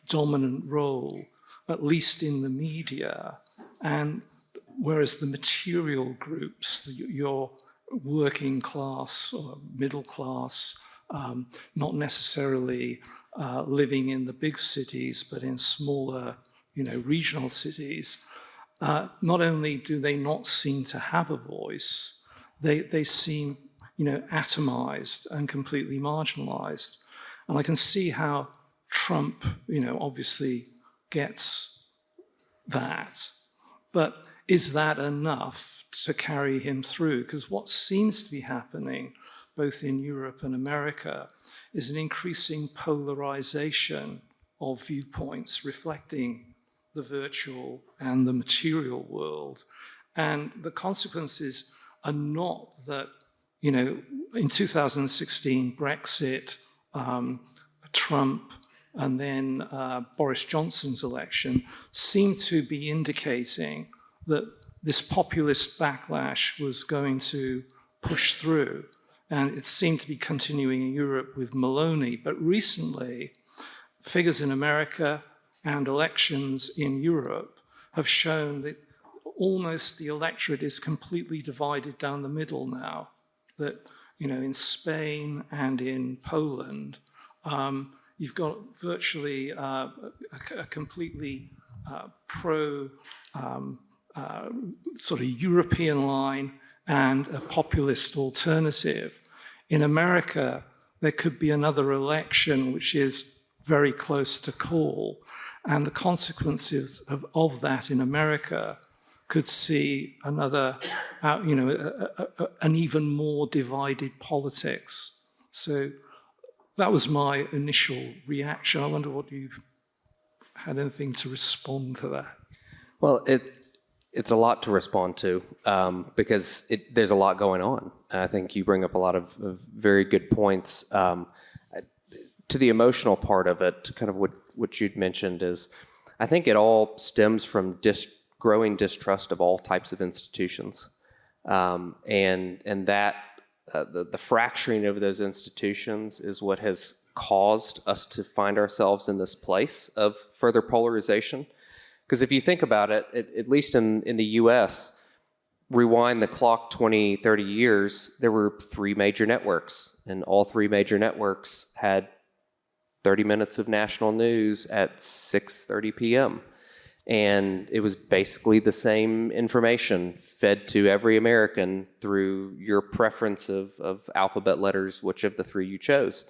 dominant role, at least in the media, and whereas the material groups, your working class or middle class, not necessarily living in the big cities, but in smaller, regional cities, not only do they not seem to have a voice, they seem, atomized and completely marginalized. And I can see how Trump, obviously gets that. But is that enough to carry him through? Because what seems to be happening, both in Europe and America, is an increasing polarization of viewpoints reflecting the virtual and the material world. And the consequences are not that, in 2016, Brexit, Trump, and then Boris Johnson's election seemed to be indicating that this populist backlash was going to push through. And it seemed to be continuing in Europe with Maloney. But recently, figures in America and elections in Europe have shown that almost the electorate is completely divided down the middle now. That, in Spain and in Poland, you've got virtually a completely pro sort of European line and a populist alternative. In America, there could be another election which is very close to call, and the consequences of that in America could see another, an even more divided politics. So that was my initial reaction. I wonder what you had anything to respond to that. Well, it's a lot to respond to because there's a lot going on. And I think you bring up a lot of very good points. To the emotional part of it, kind of what you'd mentioned is I think it all stems from growing distrust of all types of institutions, and that the fracturing of those institutions is what has caused us to find ourselves in this place of further polarization. Because if you think about it, at least in the U.S., rewind the clock 20, 30 years, there were 3 major networks, and all 3 major networks had 30 minutes of national news at 6:30 p.m. And it was basically the same information fed to every American through your preference of alphabet letters, which of the 3 you chose.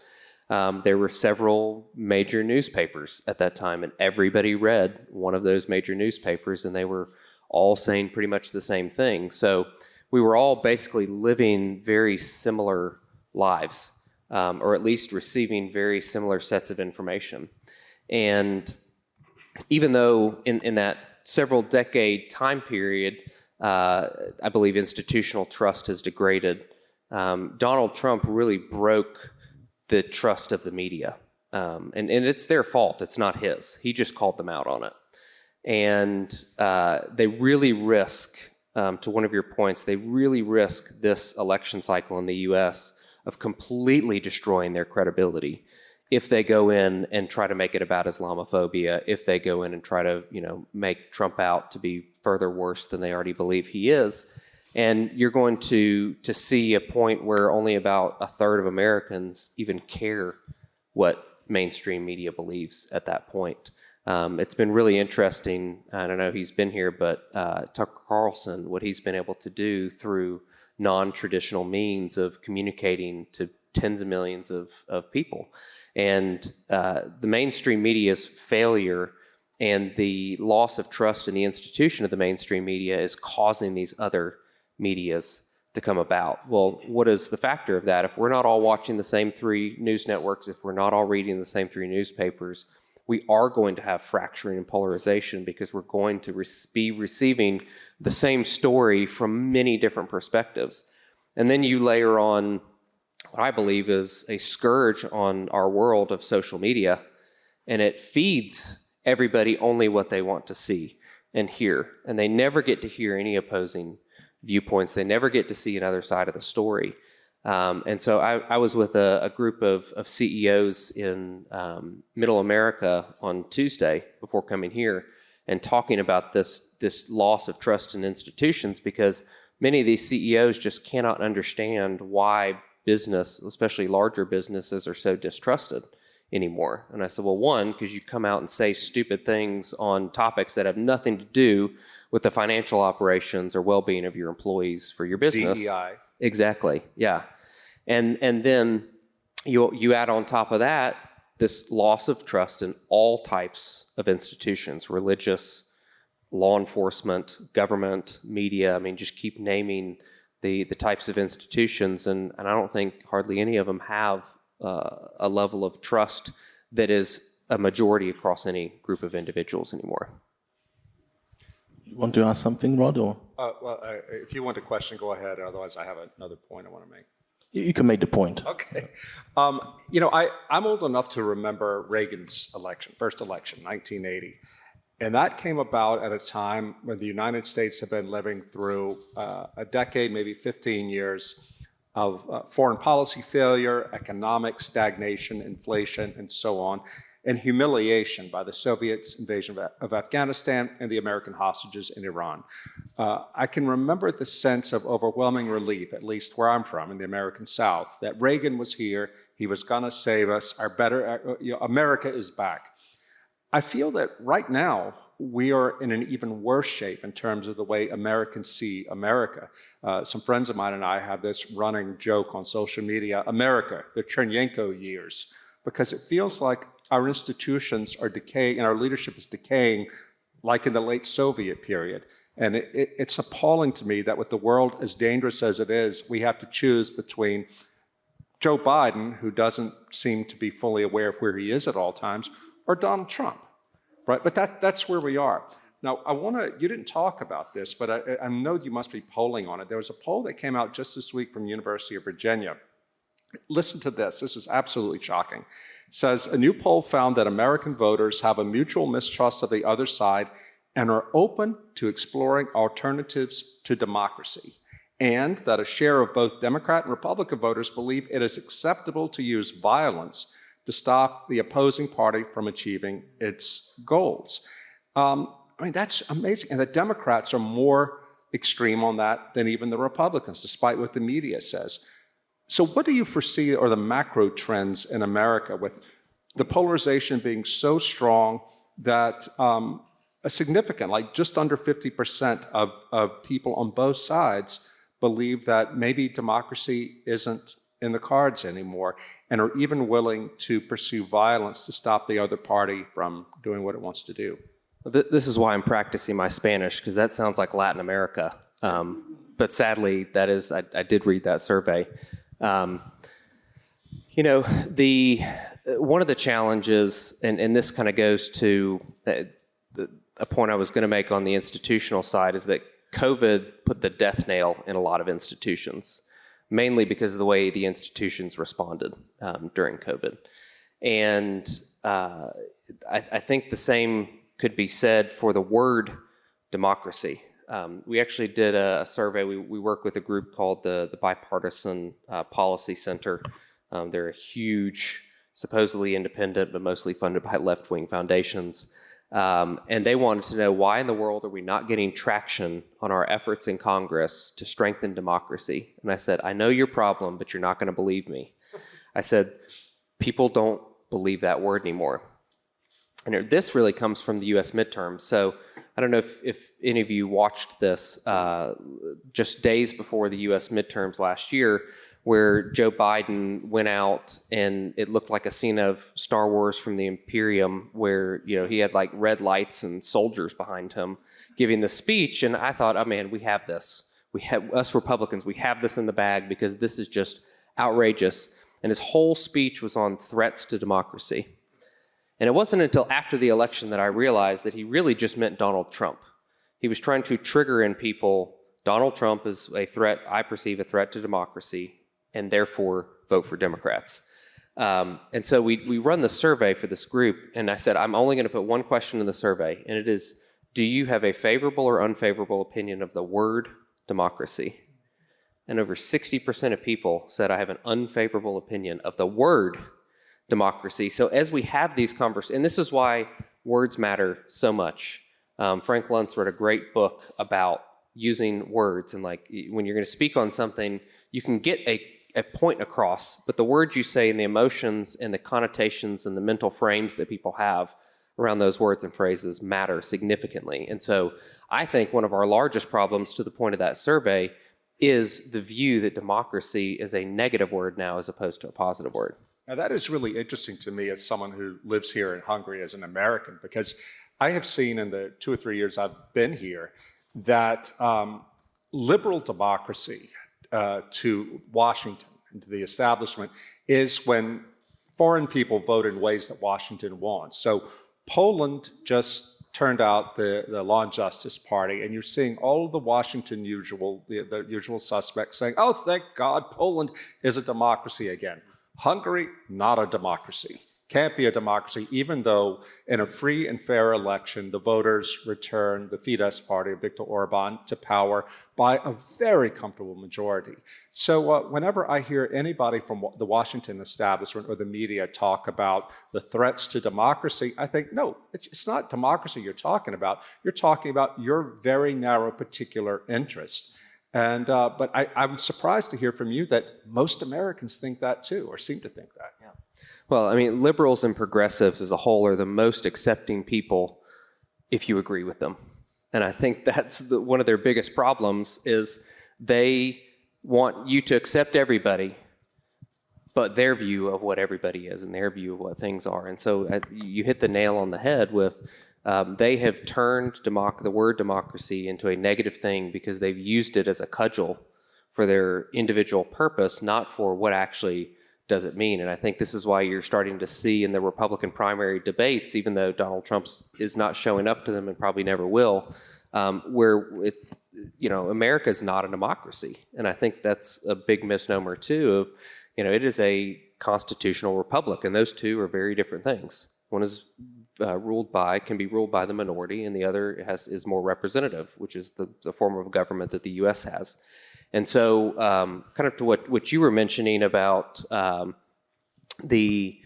There were several major newspapers at that time, and everybody read one of those major newspapers, and they were all saying pretty much the same thing. So we were all basically living very similar lives, or at least receiving very similar sets of information. And even though in that several decade time period, I believe institutional trust has degraded, Donald Trump really broke the trust of the media. And it's their fault, it's not his. He just called them out on it. And they really risk, to one of your points, they really risk this election cycle in the U.S. of completely destroying their credibility if they go in and try to make it about Islamophobia, if they go in and try to, make Trump out to be further worse than they already believe he is. And you're going to see a point where only about 1/3 of Americans even care what mainstream media believes at that point. It's been really interesting. I don't know if he's been here, but Tucker Carlson, what he's been able to do through non-traditional means of communicating to tens of millions of people. And the mainstream media's failure and the loss of trust in the institution of the mainstream media is causing these other medias to come about. Well, what is the factor of that? If we're not all watching the same 3 news networks, if we're not all reading the same 3 newspapers, we are going to have fracturing and polarization because we're going to be receiving the same story from many different perspectives. And then you layer on what I believe is a scourge on our world of social media, and it feeds everybody only what they want to see and hear. And they never get to hear any opposing viewpoints. They never get to see another side of the story. And so I was with a group of CEOs in Middle America on Tuesday before coming here and talking about this loss of trust in institutions, because many of these CEOs just cannot understand why business, especially larger businesses, are so distrusted anymore. And I said, well, one, because you come out and say stupid things on topics that have nothing to do with the financial operations or well-being of your employees for your business. DEI. Exactly, yeah. And then you add on top of that this loss of trust in all types of institutions, religious, law enforcement, government, media. I mean, just keep naming the types of institutions, and I don't think hardly any of them have a level of trust that is a majority across any group of individuals anymore. You want to ask something, Rod? Or? If you want a question, go ahead. Otherwise, I have another point I want to make. You can make the point. Okay. I'm old enough to remember Reagan's first election, 1980. And that came about at a time when the United States had been living through a decade, maybe 15 years of foreign policy failure, economic stagnation, inflation, and so on, and humiliation by the Soviets' invasion of Afghanistan and the American hostages in Iran. I can remember the sense of overwhelming relief, at least where I'm from, in the American South, that Reagan was here, he was gonna save us, America is back. I feel that right now, we are in an even worse shape in terms of the way Americans see America. Some friends of mine and I have this running joke on social media, America, the Chernyenko years, because it feels like our institutions are decaying and our leadership is decaying like in the late Soviet period. And it's appalling to me that with the world as dangerous as it is, we have to choose between Joe Biden, who doesn't seem to be fully aware of where he is at all times, or Donald Trump, right? But that's where we are. Now, you didn't talk about this, but I know you must be polling on it. There was a poll that came out just this week from University of Virginia, Listen to this. This is absolutely shocking. It says, a new poll found that American voters have a mutual mistrust of the other side and are open to exploring alternatives to democracy, and that a share of both Democrat and Republican voters believe it is acceptable to use violence to stop the opposing party from achieving its goals. That's amazing. And the Democrats are more extreme on that than even the Republicans, despite what the media says. So what do you foresee are the macro trends in America with the polarization being so strong that a significant, like just under 50% of people on both sides believe that maybe democracy isn't in the cards anymore and are even willing to pursue violence to stop the other party from doing what it wants to do? This is why I'm practicing my Spanish, because that sounds like Latin America. But sadly, that is, I did read that survey. One of the challenges, and this kind of goes to a point I was going to make on the institutional side, is that COVID put the death nail in a lot of institutions, mainly because of the way the institutions responded during COVID. And I think the same could be said for the word democracy. We actually did a survey. We work with a group called the Bipartisan Policy Center. They're a huge, supposedly independent, but mostly funded by left-wing foundations. And they wanted to know, why in the world are we not getting traction on our efforts in Congress to strengthen democracy? And I said, I know your problem, but you're not going to believe me. I said, people don't believe that word anymore. And this really comes from the U.S. midterms. So I don't know if any of you watched this just days before the U.S. midterms last year, where Joe Biden went out and it looked like a scene of Star Wars from the Imperium, where he had like red lights and soldiers behind him giving the speech. And I thought, oh man, we have this. We have, us Republicans, we have this in the bag, because this is just outrageous. And his whole speech was on threats to democracy. And it wasn't until after the election that I realized that he really just meant Donald Trump. He was trying to trigger in people, Donald Trump is a threat, I perceive a threat to democracy, and therefore vote for Democrats. And so we run the survey for this group, and I said, I'm only going to put one question in the survey, and it is, do you have a favorable or unfavorable opinion of the word democracy? And over 60% of people said, I have an unfavorable opinion of the word democracy. So as we have these conversations, and this is why words matter so much. Frank Luntz wrote a great book about using words, and like when you're going to speak on something, you can get a point across, but the words you say and the emotions and the connotations and the mental frames that people have around those words and phrases matter significantly. And so I think one of our largest problems, to the point of that survey, is the view that democracy is a negative word now as opposed to a positive word. Now, that is really interesting to me as someone who lives here in Hungary as an American, because I have seen in the 2 or 3 years I've been here that liberal democracy to Washington and to the establishment is when foreign people vote in ways that Washington wants. So Poland just turned out the Law and Justice Party, and you're seeing all of the Washington the usual suspects saying, oh, thank God, Poland is a democracy again. Hungary, not a democracy. Can't be a democracy, even though in a free and fair election, the voters returned the Fidesz party of Viktor Orban to power by a very comfortable majority. So whenever I hear anybody from the Washington establishment or the media talk about the threats to democracy, I think, no, it's not democracy you're talking about. You're talking about your very narrow particular interest. And but I'm surprised to hear from you that most Americans think that too, or seem to think that. Yeah. Well, I mean, liberals and progressives as a whole are the most accepting people if you agree with them. And I think that's one of their biggest problems, is they want you to accept everybody, but their view of what everybody is and their view of what things are. And so you hit the nail on the head with they have turned the word democracy into a negative thing because they've used it as a cudgel for their individual purpose, not for what actually does it mean. And I think this is why you're starting to see in the Republican primary debates, even though Donald Trump is not showing up to them and probably never will, where America is not a democracy. And I think that's a big misnomer too. it is a constitutional republic, and those two are very different things. One is can be ruled by the minority, and the other is more representative, which is the form of government that the U.S. has. And so, kind of to what you were mentioning about the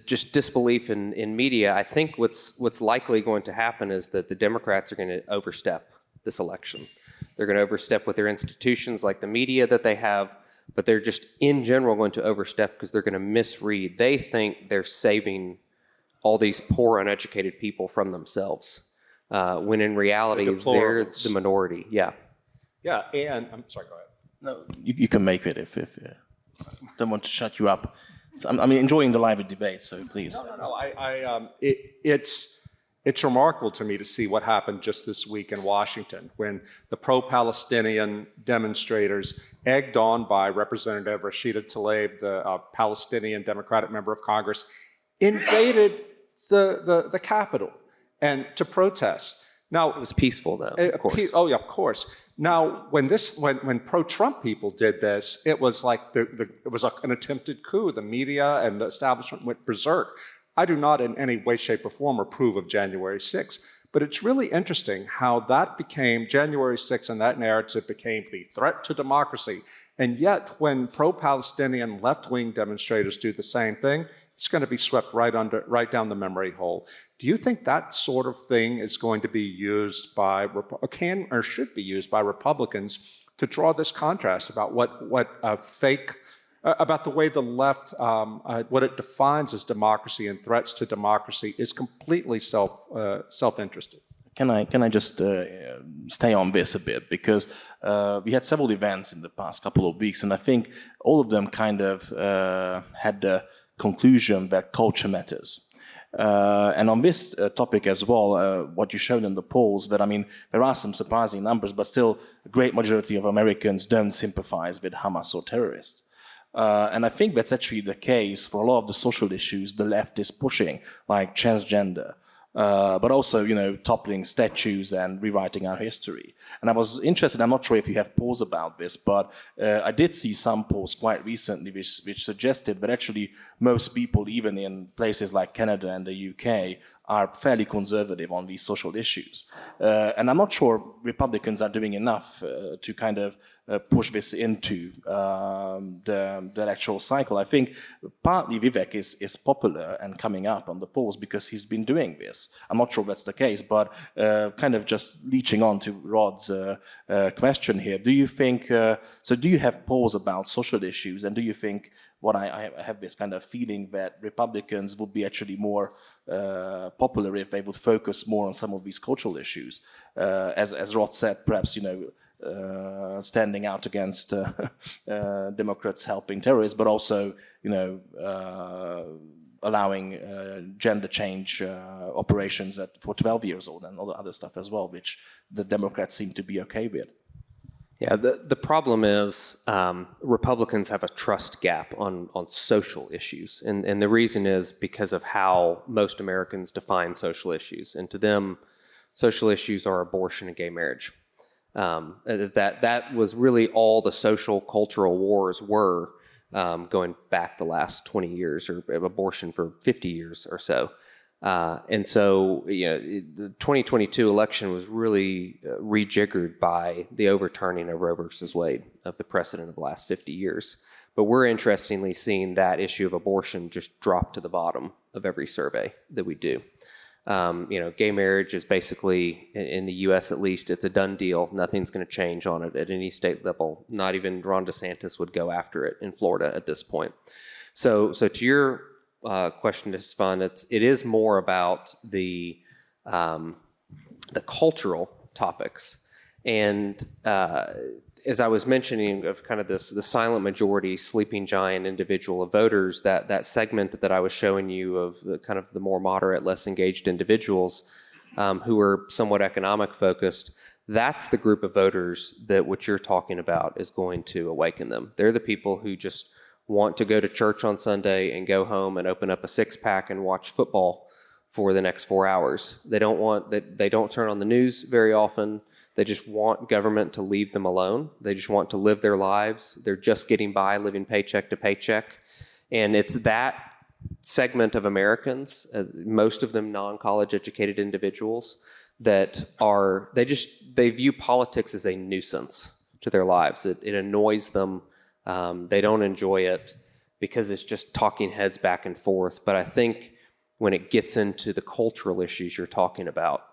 just disbelief in media, I think what's likely going to happen is that the Democrats are going to overstep this election. They're going to overstep with their institutions like the media that they have, but they're just in general going to overstep because they're going to misread. They think they're saving all these poor, uneducated people from themselves, when in reality they're the minority. Yeah. Yeah, and I'm sorry, go ahead. No, you can make it if don't want to shut you up. So I'm enjoying the lively debate, so please. No. It's remarkable to me to see what happened just this week in Washington when the pro-Palestinian demonstrators, egged on by Representative Rashida Tlaib, the Palestinian Democratic member of Congress, invaded the Capitol and to protest. Now, it was peaceful, though. Of course. Oh yeah, of course. Now, when pro-Trump people did this, it was like it was an attempted coup. The media and the establishment went berserk. I do not in any way, shape, or form approve of January 6th, but it's really interesting how that became January 6th, and that narrative became the threat to democracy. And yet, when pro-Palestinian left-wing demonstrators do the same thing, it's going to be swept right down the memory hole. Do you think that sort of thing is going to be used by, can or should be used by Republicans to draw this contrast about about the way the left, what it defines as democracy and threats to democracy is completely self-interested? Can I just stay on this a bit, because we had several events in the past couple of weeks, and I think all of them kind of had the conclusion that culture matters. And on this topic as well, what you showed in the polls, that there are some surprising numbers, but still a great majority of Americans don't sympathize with Hamas or terrorists. And I think that's actually the case for a lot of the social issues the left is pushing, like transgender, but also, toppling statues and rewriting our history. And I was interested, I'm not sure if you have polls about this, but I did see some polls quite recently which suggested that actually most people, even in places like Canada and the UK, are fairly conservative on these social issues. And I'm not sure Republicans are doing enough to kind of push this into the electoral cycle. I think partly Vivek is popular and coming up on the polls because he's been doing this. I'm not sure that's the case, but kind of just leeching on to Rod's question here. Do you think, do you have polls about social issues, and do you think I have this kind of feeling that Republicans would be actually more popular if they would focus more on some of these cultural issues, as Rod said, perhaps standing out against Democrats helping terrorists, but also allowing gender change operations for 12 years old and all the other stuff as well, which the Democrats seem to be okay with. Yeah, the problem is Republicans have a trust gap on social issues. And the reason is because of how most Americans define social issues. And to them, social issues are abortion and gay marriage. That was really all the social cultural wars were going back the last 20 years, or abortion for 50 years or so. And so, the 2022 election was really rejiggered by the overturning of Roe versus Wade, of the precedent of the last 50 years. But we're interestingly seeing that issue of abortion just drop to the bottom of every survey that we do. Gay marriage is basically, in the U.S. at least, it's a done deal. Nothing's going to change on it at any state level. Not even Ron DeSantis would go after it in Florida at this point. So to your question, Stefan, it is more about the cultural topics, and as I was mentioning, of kind of the silent majority, sleeping giant individual of voters, that segment that I was showing you of the kind of the more moderate, less engaged individuals who are somewhat economic focused. That's the group of voters that what you're talking about is going to awaken them. They're the people who just want to go to church on Sunday and go home and open up a six-pack and watch football for the next 4 hours. They don't turn on the news very often. They just want government to leave them alone. They just want to live their lives. They're just getting by, living paycheck to paycheck. And it's that segment of Americans, most of them non-college educated individuals, that they view politics as a nuisance to their lives. It annoys them. They don't enjoy it because it's just talking heads back and forth. But I think when it gets into the cultural issues you're talking about,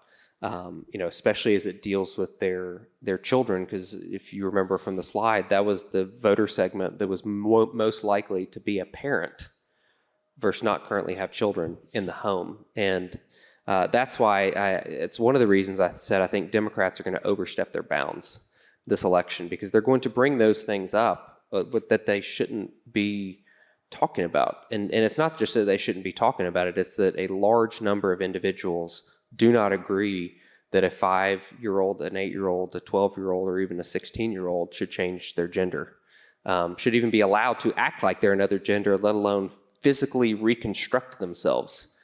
especially as it deals with their children, because if you remember from the slide, that was the voter segment that was most likely to be a parent versus not currently have children in the home. And that's why it's one of the reasons I said I think Democrats are going to overstep their bounds this election, because they're going to bring those things up that they shouldn't be talking about. And it's not just that they shouldn't be talking about it, it's that a large number of individuals do not agree that a 5-year-old, an 8-year-old, a 12-year-old, or even a 16-year-old should change their gender, should even be allowed to act like they're another gender, let alone physically reconstruct themselves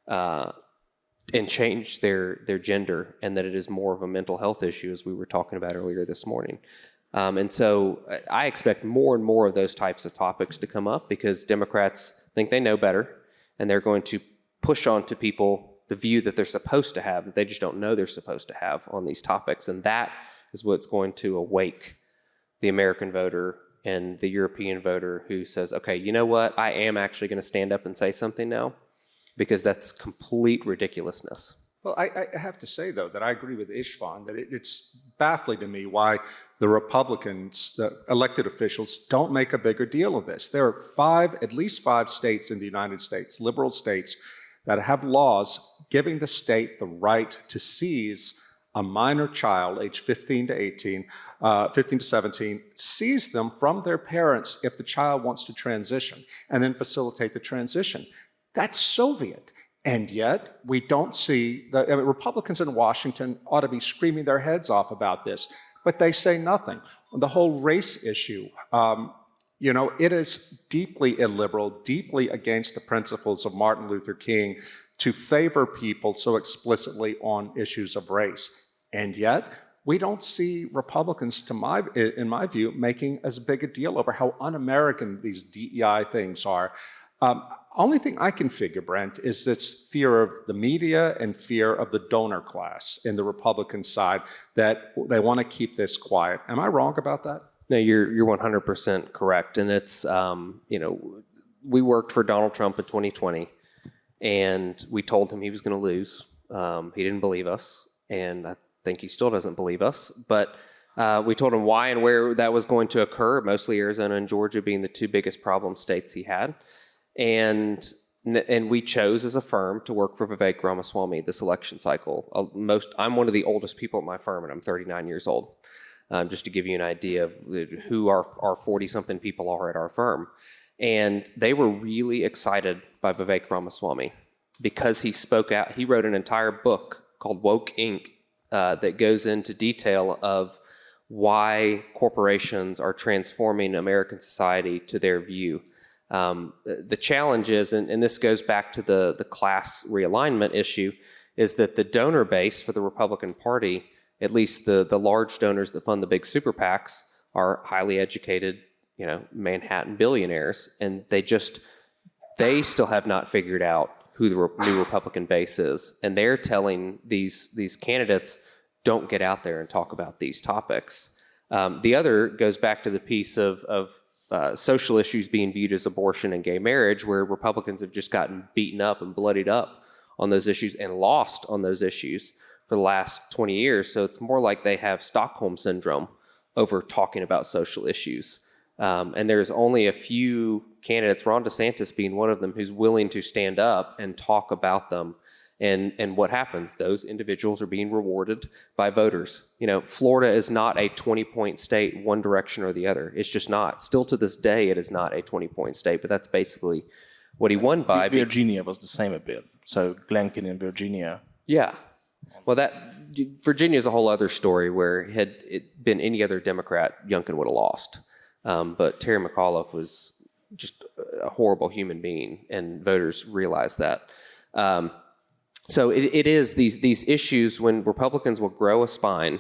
and change their gender, and that it is more of a mental health issue, as we were talking about earlier this morning. And so I expect more and more of those types of topics to come up, because Democrats think they know better, and they're going to push on to people the view that they're supposed to have, that they just don't know they're supposed to have on these topics. And that is what's going to awake the American voter and the European voter who says, okay, you know what? I am actually going to stand up and say something now, because that's complete ridiculousness. Well, I have to say, though, that I agree with Istvan, that it's baffling to me why the Republicans, the elected officials, don't make a bigger deal of this. There are at least five states in the United States, liberal states, that have laws giving the state the right to seize a minor child, age 15 to 17, seize them from their parents if the child wants to transition, and then facilitate the transition. That's Soviet. And yet, we don't see, Republicans in Washington ought to be screaming their heads off about this, but they say nothing. The whole race issue, it is deeply illiberal, deeply against the principles of Martin Luther King to favor people so explicitly on issues of race. And yet, we don't see Republicans, in my view, making as big a deal over how un-American these DEI things are. Only thing I can figure, Brent, is this fear of the media and fear of the donor class in the Republican side, that they want to keep this quiet. Am I wrong about that? No, you're 100% correct. And it's, we worked for Donald Trump in 2020, and we told him he was going to lose. He didn't believe us, and I think he still doesn't believe us. But we told him why and where that was going to occur, mostly Arizona and Georgia being the two biggest problem states he had. And we chose as a firm to work for Vivek Ramaswamy this election cycle. I'm one of the oldest people at my firm, and I'm 39 years old. Just to give you an idea of who our 40-something people are at our firm. And they were really excited by Vivek Ramaswamy because he spoke out. He wrote an entire book called Woke Inc. That goes into detail of why corporations are transforming American society to their view. The challenge is, and this goes back to the class realignment issue, is that the donor base for the Republican Party, at least the large donors that fund the big super PACs, are highly educated, Manhattan billionaires, and they still have not figured out who the new Republican base is, and they're telling these candidates, don't get out there and talk about these topics. The other goes back to the piece of social issues being viewed as abortion and gay marriage, where Republicans have just gotten beaten up and bloodied up on those issues and lost on those issues for the last 20 years. So it's more like they have Stockholm syndrome over talking about social issues. And there's only a few candidates, Ron DeSantis being one of them, who's willing to stand up and talk about them. And what happens? Those individuals are being rewarded by voters. Florida is not a 20-point state one direction or the other. It's just not. Still to this day, it is not a 20-point state, but that's basically what he won by. Virginia was the same a bit. So Glenkin in Virginia. Yeah. Well, Virginia is a whole other story, where had it been any other Democrat, Youngkin would have lost. But Terry McAuliffe was just a horrible human being, and voters realized that. So it is these issues when Republicans will grow a spine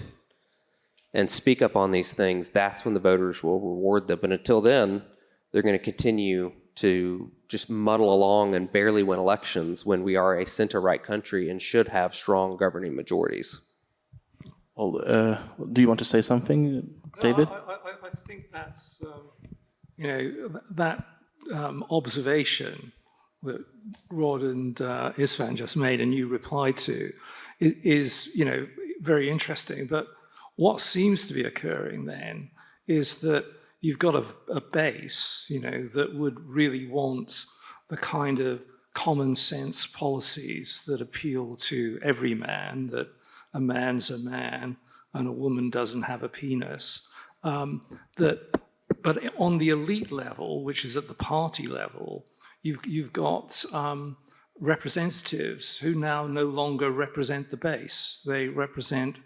and speak up on these things, that's when the voters will reward them. But until then, they're going to continue to just muddle along and barely win elections when we are a center-right country and should have strong governing majorities. Well, do you want to say something, David? No, I think that's, that observation that Rod and Isfan just made and you replied to is very interesting. But what seems to be occurring then is that you've got a base, that would really want the kind of common sense policies that appeal to every man, that a man's a man and a woman doesn't have a penis. But on the elite level, which is at the party level, you've got representatives who now no longer represent the base. They represent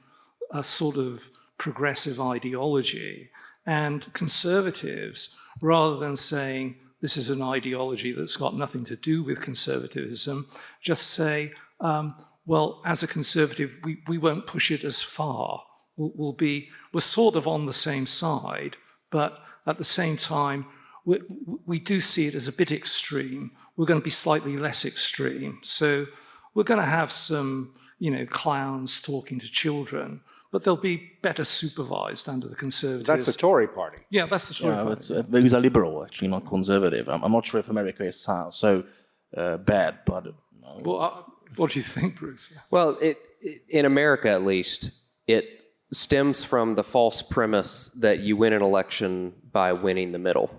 a sort of progressive ideology. And conservatives, rather than saying this is an ideology that's got nothing to do with conservatism, just say, well, as a conservative, we won't push it as far. We're sort of on the same side, but at the same time, we do see it as a bit extreme. We're going to be slightly less extreme. So we're going to have some, clowns talking to children, but they'll be better supervised under the Conservatives. That's the Tory party. Yeah, that's the Tory party. He's a liberal, actually, not conservative. I'm not sure if America is so bad, but... Well, what do you think, Bruce? Well, in America, at least, it stems from the false premise that you win an election by winning the middle.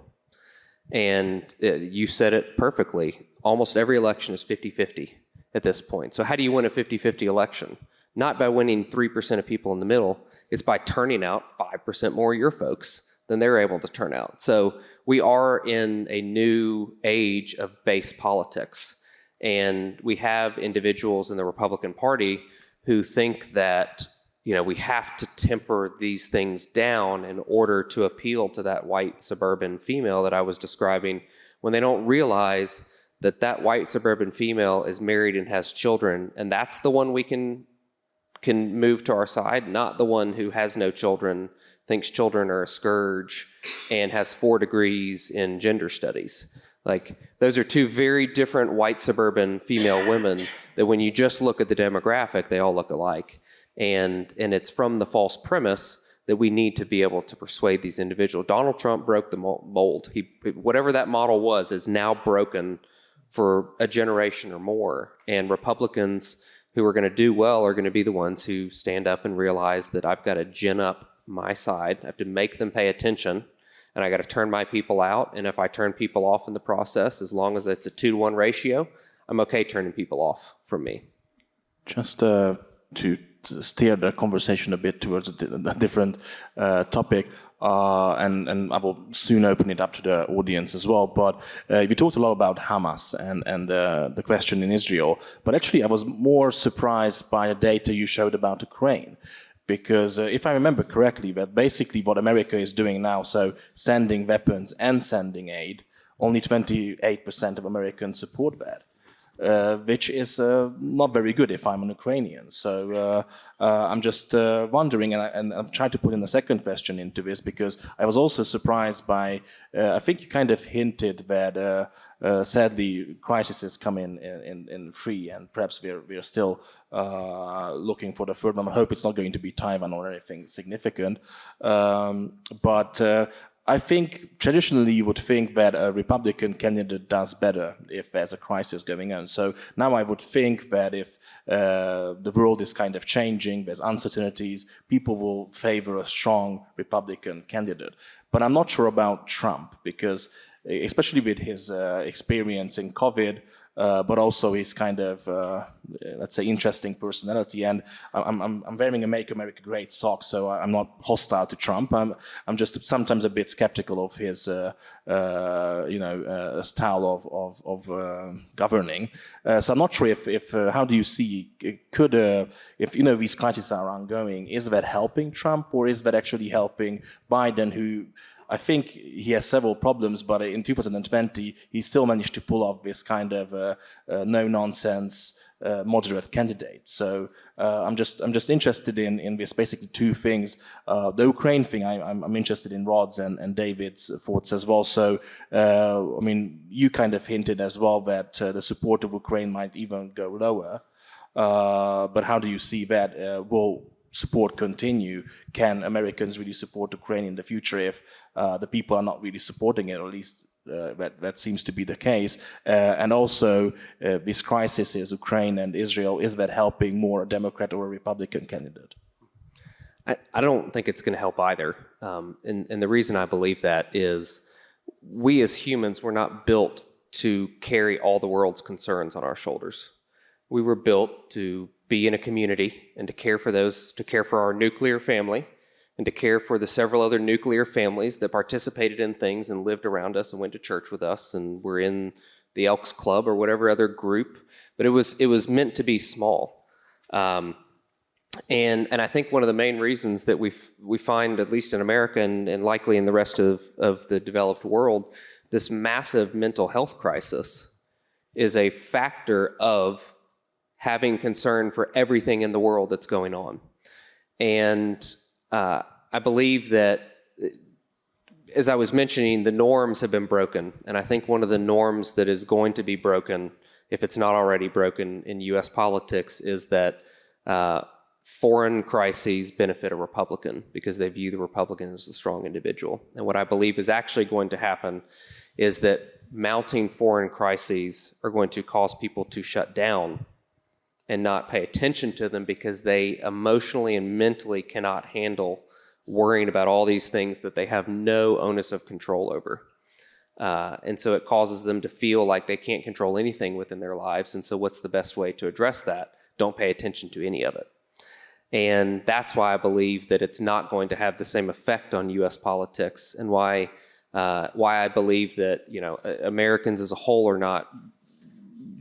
And you said it perfectly. Almost every election is 50-50 at this point. So how do you win a 50-50 election? Not by winning 3% of people in the middle. It's by turning out 5% more of your folks than they're able to turn out. So we are in a new age of base politics. And we have individuals in the Republican Party who think that we have to temper these things down in order to appeal to that white suburban female that I was describing, when they don't realize that white suburban female is married and has children, and that's the one we can move to our side, not the one who has no children, thinks children are a scourge, and has 4 degrees in gender studies. Like, those are two very different white suburban female women that when you just look at the demographic, they all look alike. And it's from the false premise that we need to be able to persuade these individuals. Donald Trump broke the mold. Whatever that model was is now broken for a generation or more. And Republicans who are going to do well are going to be the ones who stand up and realize that I've got to gin up my side. I have to make them pay attention, and I got to turn my people out. And if I turn people off in the process, as long as it's a 2-to-1 ratio, I'm okay turning people off from me. Just to steer the conversation a bit towards a different topic, and I will soon open it up to the audience as well. But you talked a lot about Hamas and the question in Israel. But actually, I was more surprised by the data you showed about Ukraine. Because if I remember correctly, that basically what America is doing now, so sending weapons and sending aid, only 28% of Americans support that. Which is not very good if I'm an Ukrainian. So I'm just wondering, and I've tried to put in a second question into this, because I was also surprised by, I think you kind of hinted that sadly crises come in free, and perhaps we're still looking for the third one. I hope it's not going to be Taiwan or anything significant. But I think traditionally you would think that a Republican candidate does better if there's a crisis going on. So now I would think that if the world is kind of changing, there's uncertainties, people will favor a strong Republican candidate. But I'm not sure about Trump, because especially with his experience in COVID, but also his kind of, let's say, interesting personality. And I'm wearing a Make America Great sock, so I'm not hostile to Trump. I'm just sometimes a bit skeptical of his, style of governing. So I'm not sure if how do you see, if these crises are ongoing, is that helping Trump, or is that actually helping Biden, who I think he has several problems, but in 2020, he still managed to pull off this kind of no-nonsense moderate candidate. So I'm just interested in this basically two things. The Ukraine thing, I'm interested in Rod's and David's thoughts as well. So I mean, you kind of hinted as well that the support of Ukraine might even go lower. But how do you see that? Will support continue? Can Americans really support Ukraine in the future if the people are not really supporting it, or at least that seems to be the case? And also, this crisis is Ukraine and Israel. Is that helping more a Democrat or a Republican candidate? I don't think it's going to help either. And the reason I believe that is we as humans were not built to carry all the world's concerns on our shoulders. We were built to be in a community and to care for our nuclear family, and to care for the several other nuclear families that participated in things and lived around us and went to church with us and were in the Elks Club or whatever other group. But it was meant to be small. And I think one of the main reasons that we find, at least in America and likely in the rest of the developed world, this massive mental health crisis is a factor of having concern for everything in the world that's going on. And I believe that, as I was mentioning, the norms have been broken. And I think one of the norms that is going to be broken, if it's not already broken in U.S. politics, is that foreign crises benefit a Republican because they view the Republican as a strong individual. And what I believe is actually going to happen is that mounting foreign crises are going to cause people to shut down and not pay attention to them because they emotionally and mentally cannot handle worrying about all these things that they have no onus of control over. And so it causes them to feel like they can't control anything within their lives. And so what's the best way to address that? Don't pay attention to any of it. And that's why I believe that it's not going to have the same effect on U.S. politics, and why I believe that, Americans as a whole are not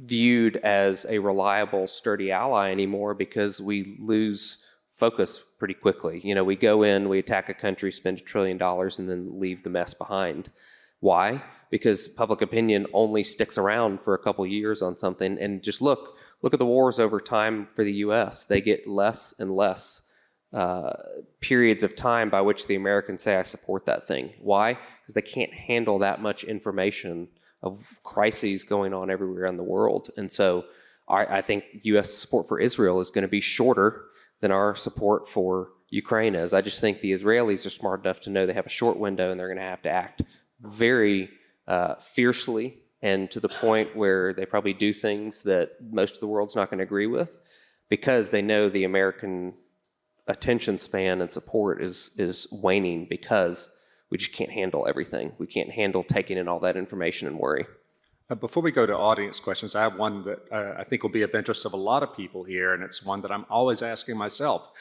viewed as a reliable, sturdy ally anymore, because we lose focus pretty quickly. We go in, we attack a country, spend $1 trillion, and then leave the mess behind. Why? Because public opinion only sticks around for a couple years on something. And just look at the wars over time for the U.S. They get less and less periods of time by which the Americans say, I support that thing. Why? Because they can't handle that much information of crises going on everywhere in the world. And so I think U.S. support for Israel is going to be shorter than our support for Ukraine is. I just think the Israelis are smart enough to know they have a short window, and they're going to have to act very fiercely, and to the point where they probably do things that most of the world's not going to agree with, because they know the American attention span and support is waning, because we just can't handle everything. We can't handle taking in all that information and worry. Before we go to audience questions, I have one that I think will be of interest of a lot of people here, and it's one that I'm always asking myself.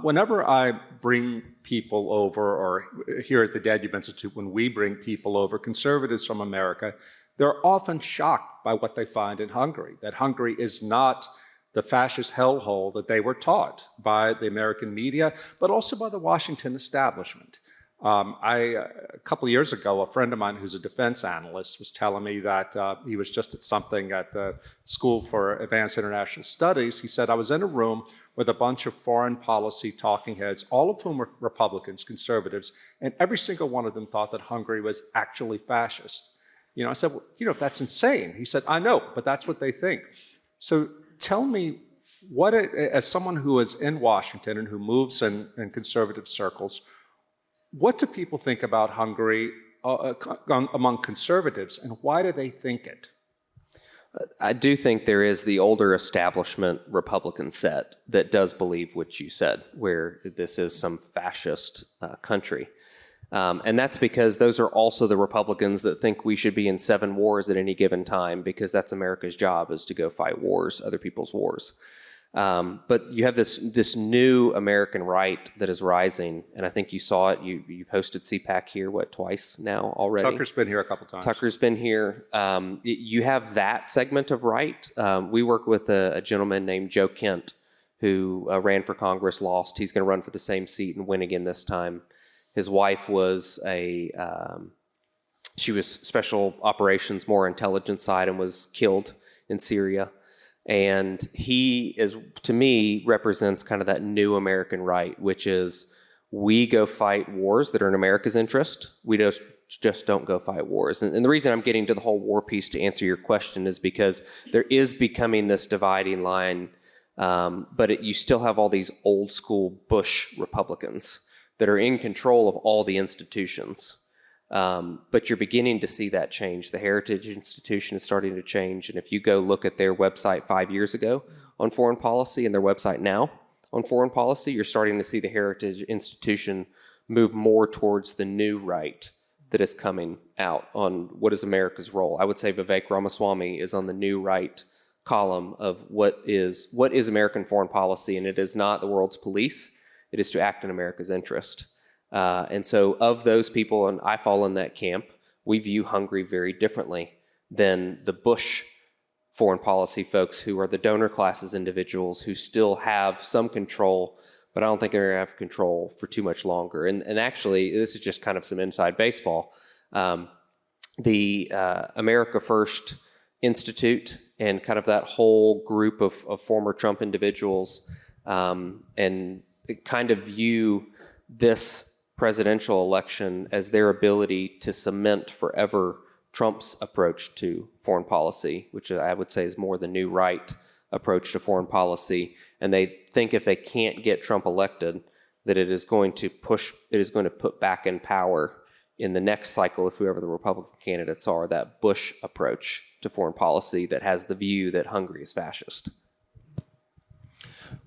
Whenever I bring people over, or here at the Danube Institute, when we bring people over, conservatives from America, they're often shocked by what they find in Hungary, that Hungary is not the fascist hellhole that they were taught by the American media, but also by the Washington establishment. A couple of years ago, a friend of mine who's a defense analyst was telling me that he was just at something at the School for Advanced International Studies. He said, I was in a room with a bunch of foreign policy talking heads, all of whom were Republicans, conservatives, and every single one of them thought that Hungary was actually fascist. I said, well, that's insane. He said, I know, but that's what they think. So tell me, as someone who is in Washington and who moves in conservative circles, what do people think about Hungary among conservatives, and why do they think it? I do think there is the older establishment Republican set that does believe what you said, where this is some fascist country. And that's because those are also the Republicans that think we should be in 7 wars at any given time, because that's America's job, is to go fight wars, other people's wars. But you have this new American right that is rising, and I think you saw it. You've hosted CPAC here, twice now already? Tucker's been here a couple times. Tucker's been here. You have that segment of right. We work with a gentleman named Joe Kent, who ran for Congress, lost. He's going to run for the same seat and win again this time. His wife was she was special operations, more intelligence side, and was killed in Syria. And he is, to me, represents kind of that new American right, which is we go fight wars that are in America's interest. We just don't go fight wars. And the reason I'm getting to the whole war piece to answer your question is because there is becoming this dividing line, but you still have all these old school Bush Republicans that are in control of all the institutions. But you're beginning to see that change. The Heritage Institution is starting to change. And if you go look at their website 5 years ago on foreign policy and their website now on foreign policy, you're starting to see the Heritage Institution move more towards the new right that is coming out on what is America's role. I would say Vivek Ramaswamy is on the new right column of what is American foreign policy, and it is not the world's police. It is to act in America's interest. And so of those people, and I fall in that camp, we view Hungary very differently than the Bush foreign policy folks who are the donor classes individuals who still have some control, but I don't think they're going to have control for too much longer. And actually, this is just kind of some inside baseball. The America First Institute and kind of that whole group of former Trump individuals and kind of view this presidential election as their ability to cement forever Trump's approach to foreign policy, which I would say is more the new right approach to foreign policy. And they think if they can't get Trump elected, that it is going to put back in power in the next cycle of whoever the Republican candidates are, that Bush approach to foreign policy that has the view that Hungary is fascist.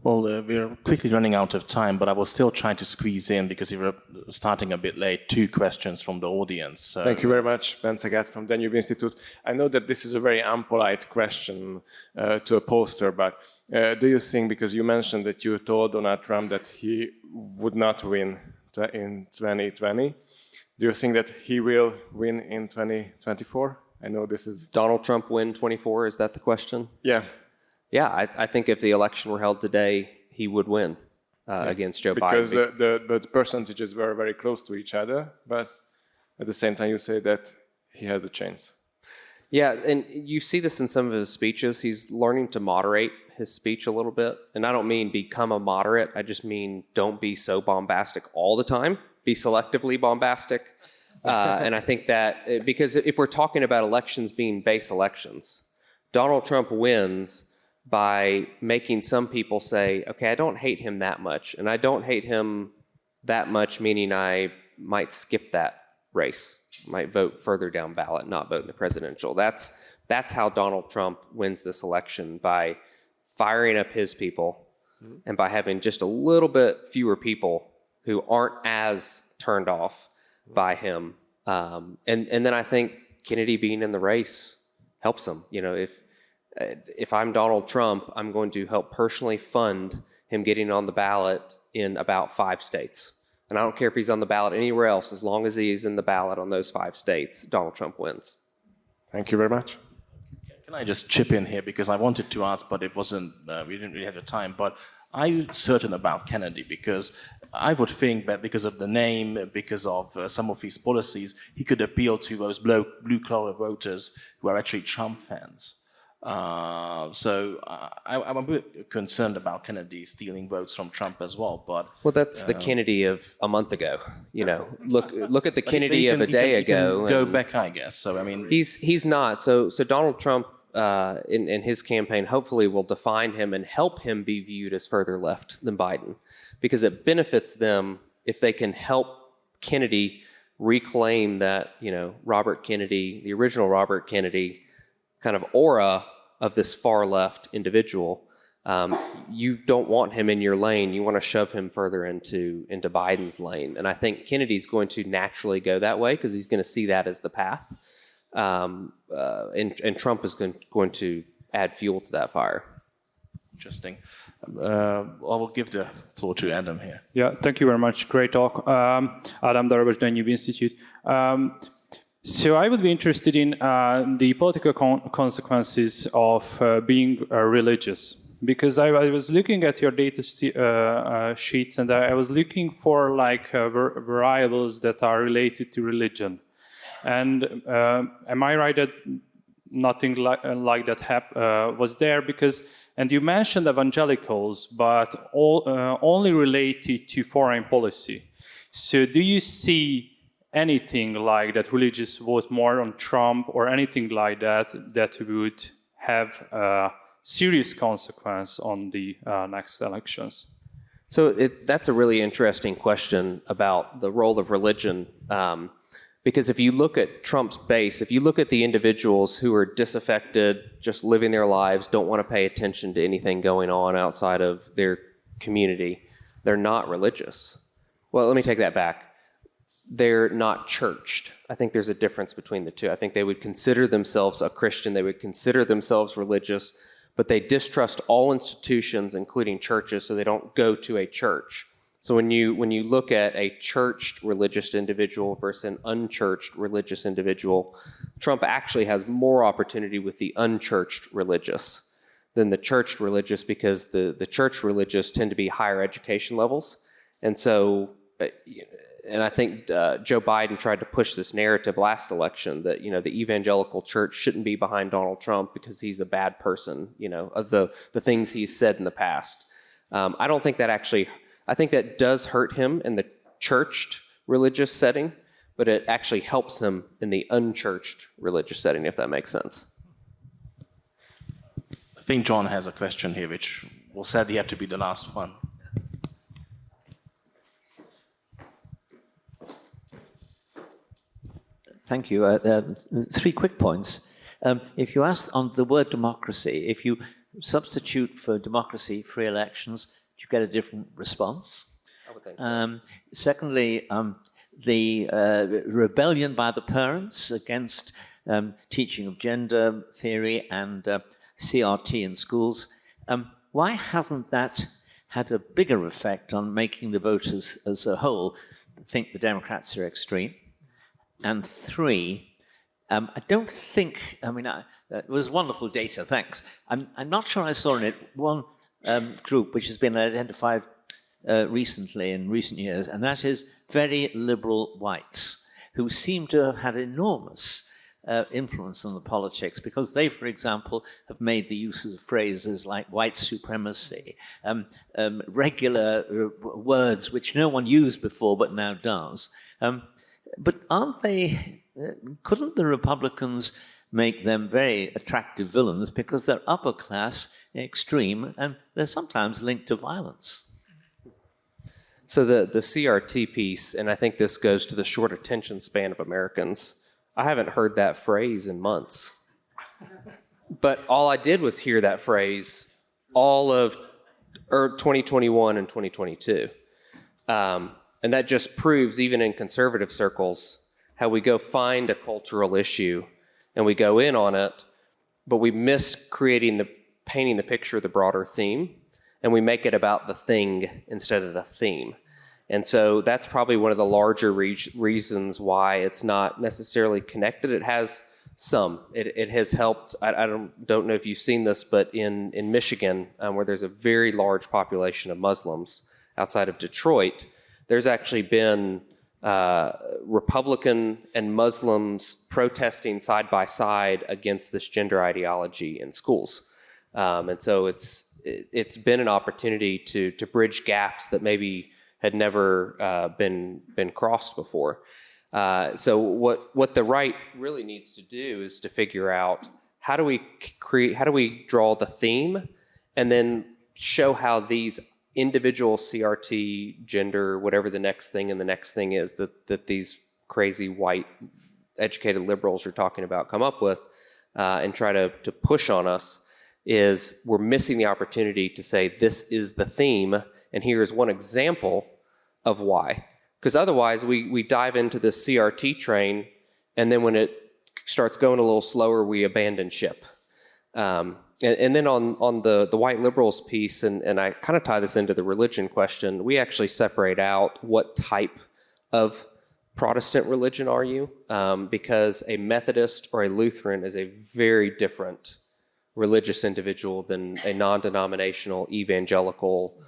Well, we're quickly running out of time, but I will still try to squeeze in, because we were starting a bit late, 2 questions from the audience. Thank you very much, Ben Sagat from Danube Institute. I know that this is a very unpolite question to a pollster, but do you think, because you mentioned that you told Donald Trump that he would not win in 2020, do you think that he will win in 2024? I know this is... Donald Trump win 24, is that the question? Yeah. Yeah, I think if the election were held today, he would win against Joe Biden. Biden. Because the percentages were very close to each other, but at the same time you say that he has a chance. Yeah, and you see this in some of his speeches. He's learning to moderate his speech a little bit. And I don't mean become a moderate. I just mean don't be so bombastic all the time. Be selectively bombastic. And I think that, because if we're talking about elections being base elections, Donald Trump wins by making some people say, okay, I don't hate him that much. And I don't hate him that much, meaning I might skip that race, might vote further down ballot, not vote in the presidential. That's how Donald Trump wins this election, by firing up his people and by having just a little bit fewer people who aren't as turned off by him. And then I think Kennedy being in the race helps him. You know, if I'm Donald Trump, I'm going to help personally fund him getting on the ballot in about 5 states. And I don't care if he's on the ballot anywhere else, as long as he's in the ballot on those 5 states, Donald Trump wins. Thank you very much. Can I just chip in here, because I wanted to ask, but it wasn't, we didn't really have the time, but are you certain about Kennedy? Because I would think that because of the name, because of some of his policies, he could appeal to those blue-collar voters who are actually Trump fans. So I'm a bit concerned about Kennedy stealing votes from Trump as well. But that's the Kennedy of a month ago. You know, look at the Kennedy of a day ago. Go back, I guess. So I mean, he's not. So Donald Trump in his campaign hopefully will define him and help him be viewed as further left than Biden, because it benefits them if they can help Kennedy reclaim that, you know, Robert Kennedy, the original Robert Kennedy kind of aura of this far left individual. You don't want him in your lane. You want to shove him further into Biden's lane. And I think Kennedy's going to naturally go that way, because he's going to see that as the path. And Trump is going to add fuel to that fire. Interesting. I will give the floor to Adam here. Yeah, thank you very much. Great talk. Adam Darabaj, Danube Institute. So I would be interested in the political consequences of being religious, because I was looking at your data sheets, and I was looking for like variables that are related to religion. And am I right that nothing like that was there because, and you mentioned evangelicals, but only related to foreign policy. So do you see anything like that religious vote more on Trump or anything like that that would have a serious consequence on the next elections? So that's a really interesting question about the role of religion. Because if you look at Trump's base, if you look at the individuals who are disaffected, just living their lives, don't want to pay attention to anything going on outside of their community, they're not religious. Well, let me take that back. They're not churched. I think there's a difference between the two. I think they would consider themselves a Christian. They would consider themselves religious, but they distrust all institutions, including churches, so they don't go to a church. So when you look at a churched religious individual versus an unchurched religious individual, Trump actually has more opportunity with the unchurched religious than the churched religious, because the church religious tend to be higher education levels. And so, and I think Joe Biden tried to push this narrative last election that, the evangelical church shouldn't be behind Donald Trump because he's a bad person, of the things he's said in the past. I don't think that actually... I think that does hurt him in the churched religious setting, but it actually helps him in the unchurched religious setting, if that makes sense. I think John has a question here, which will sadly have to be the last one. Thank you. 3 quick points. If you ask on the word democracy, if you substitute for democracy free elections, you get a different response. I would think so. Secondly, the rebellion by the parents against teaching of gender theory and CRT in schools, why hasn't that had a bigger effect on making the voters as a whole think the Democrats are extreme? And 3, I don't think, it was wonderful data, thanks. I'm not sure I saw in it one group which has been identified recently in recent years, and that is very liberal whites who seem to have had enormous influence on the politics, because they, for example, have made the use of phrases like white supremacy, regular words which no one used before but now does. But aren't they, couldn't the Republicans make them very attractive villains because they're upper class, extreme, and they're sometimes linked to violence? So the CRT piece, and I think this goes to the short attention span of Americans, I haven't heard that phrase in months. But all I did was hear that phrase all of 2021 and 2022. And that just proves, even in conservative circles, how we go find a cultural issue and we go in on it, but we miss painting the picture of the broader theme, and we make it about the thing instead of the theme. And so that's probably one of the larger reasons why it's not necessarily connected. It has some. It has helped. I don't know if you've seen this, but in Michigan, where there's a very large population of Muslims outside of Detroit, there's actually been Republican and Muslims protesting side by side against this gender ideology in schools. And so it's been an opportunity to bridge gaps that maybe had never been crossed before. So what the right really needs to do is to figure out how do we draw the theme, and then show how these individual CRT, gender, whatever the next thing and the next thing is that these crazy white educated liberals you're talking about come up with, and try to push on us, is we're missing the opportunity to say this is the theme, and here's one example of why. Because otherwise we dive into the CRT train, and then when it starts going a little slower, we abandon ship. And then on the white liberals piece, and I kind of tie this into the religion question, we actually separate out what type of Protestant religion are you, because a Methodist or a Lutheran is a very different religious individual than a non-denominational, evangelical,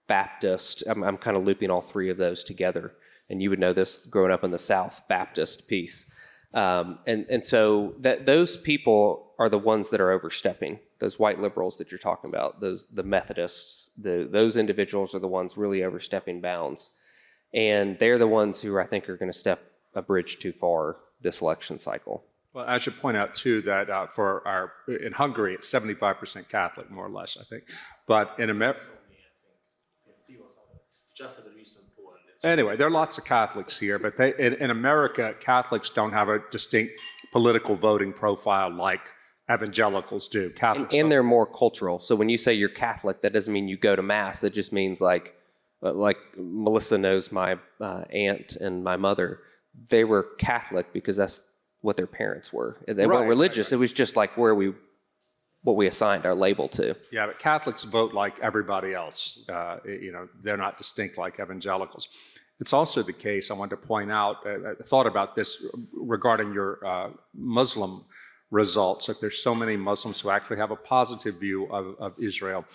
Baptist. I'm kind of looping all 3 of those together, and you would know this growing up in the South, Baptist piece. And so those people are the ones that are overstepping. Those white liberals that you're talking about, the Methodists, those individuals are the ones really overstepping bounds. And they're the ones who I think are going to step a bridge too far this election cycle. Well, I should point out, too, that in Hungary, it's 75% Catholic, more or less, I think. But in America... Anyway, there are lots of Catholics here, but in America, Catholics don't have a distinct political voting profile like evangelicals do. Catholics and they're more cultural. So when you say you're Catholic, that doesn't mean you go to Mass. That just means like Melissa knows my aunt and my mother. They were Catholic because that's what their parents were. They weren't religious. Right. It was just like what we assigned our label to. Yeah, but Catholics vote like everybody else. They're not distinct like evangelicals. It's also the case, I wanted to point out, I thought about this regarding your Muslim results. If there's so many Muslims who actually have a positive view of Israel,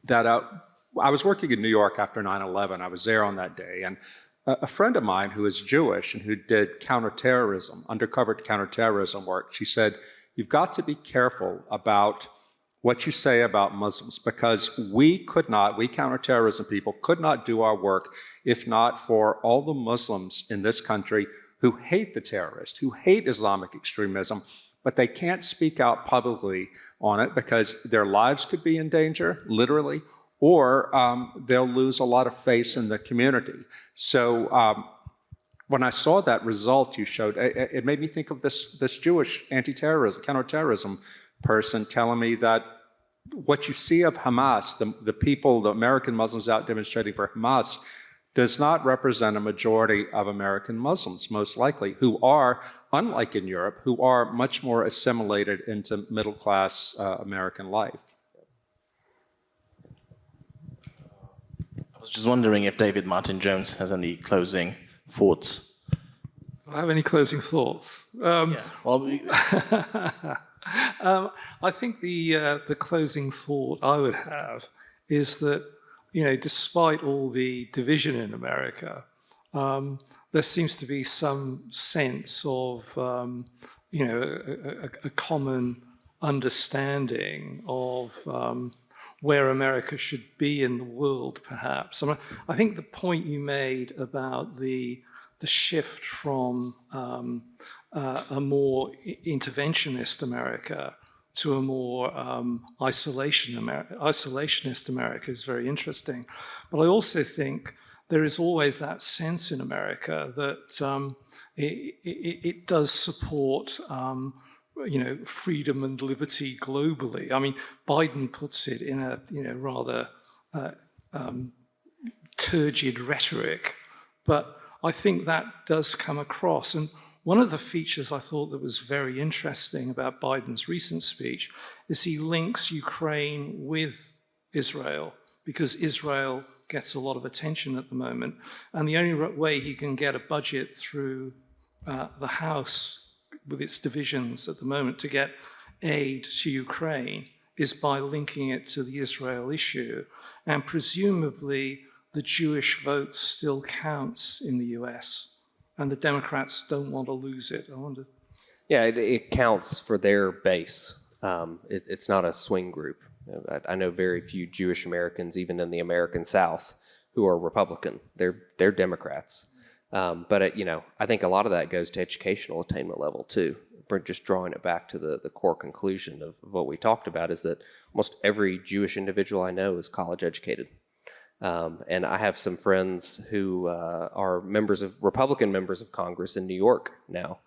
that I was working in New York after 9/11. I was there on that day, and a friend of mine who is Jewish and who did undercover counterterrorism work, she said, you've got to be careful about what you say about Muslims, because we counterterrorism people could not do our work if not for all the Muslims in this country who hate the terrorists, who hate Islamic extremism, but they can't speak out publicly on it because their lives could be in danger, literally, or they'll lose a lot of face in the community. So when I saw that result you showed, it made me think of this Jewish counterterrorism person telling me that what you see of Hamas, the people, the American Muslims out demonstrating for Hamas, does not represent a majority of American Muslims, most likely, who are, unlike in Europe, who are much more assimilated into middle-class American life. I was just wondering if David Martin Jones has any closing thoughts. Do I have any closing thoughts? Yeah. Well, I think the closing thought I would have is that, despite all the division in America, there seems to be some sense of, a common understanding of where America should be in the world, perhaps. I think the point you made about the shift from a more interventionist America to a more isolationist America is very interesting. But I also think there is always that sense in America that it does support freedom and liberty globally. I mean, Biden puts it in a rather turgid rhetoric, but I think that does come across. And one of the features I thought that was very interesting about Biden's recent speech is he links Ukraine with Israel, because Israel gets a lot of attention at the moment. And the only way he can get a budget through the House with its divisions at the moment to get aid to Ukraine is by linking it to the Israel issue. And presumably the Jewish vote still counts in the US. And the Democrats don't want to lose it. Yeah, it counts for their base. It's not a swing group. I know very few Jewish Americans, even in the American South, who are Republican. They're Democrats. But I think a lot of that goes to educational attainment level too. Just drawing it back to the core conclusion of what we talked about is that almost every Jewish individual I know is college educated. And I have some friends who are Republican members of Congress in New York now.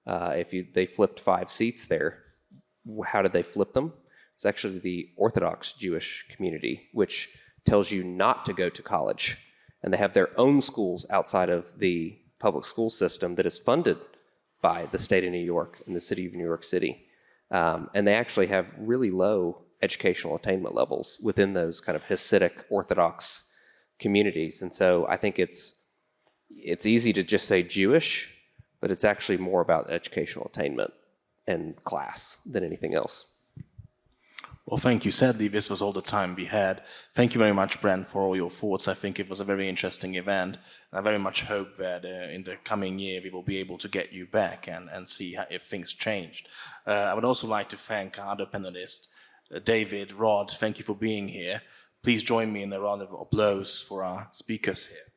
They flipped 5 seats there. How did they flip them? It's actually the Orthodox Jewish community, which tells you not to go to college. And they have their own schools outside of the public school system that is funded by the state of New York and the city of New York City. And they actually have really low educational attainment levels within those kind of Hasidic Orthodox communities. And so I think it's easy to just say Jewish, but it's actually more about educational attainment and class than anything else. Well, thank you. Sadly, this was all the time we had. Thank you very much, Brent, for all your thoughts. I think it was a very interesting event. I very much hope that in the coming year we will be able to get you back and see if things changed. I would also like to thank our other panelists, David, Rod, thank you for being here. Please join me in a round of applause for our speakers here.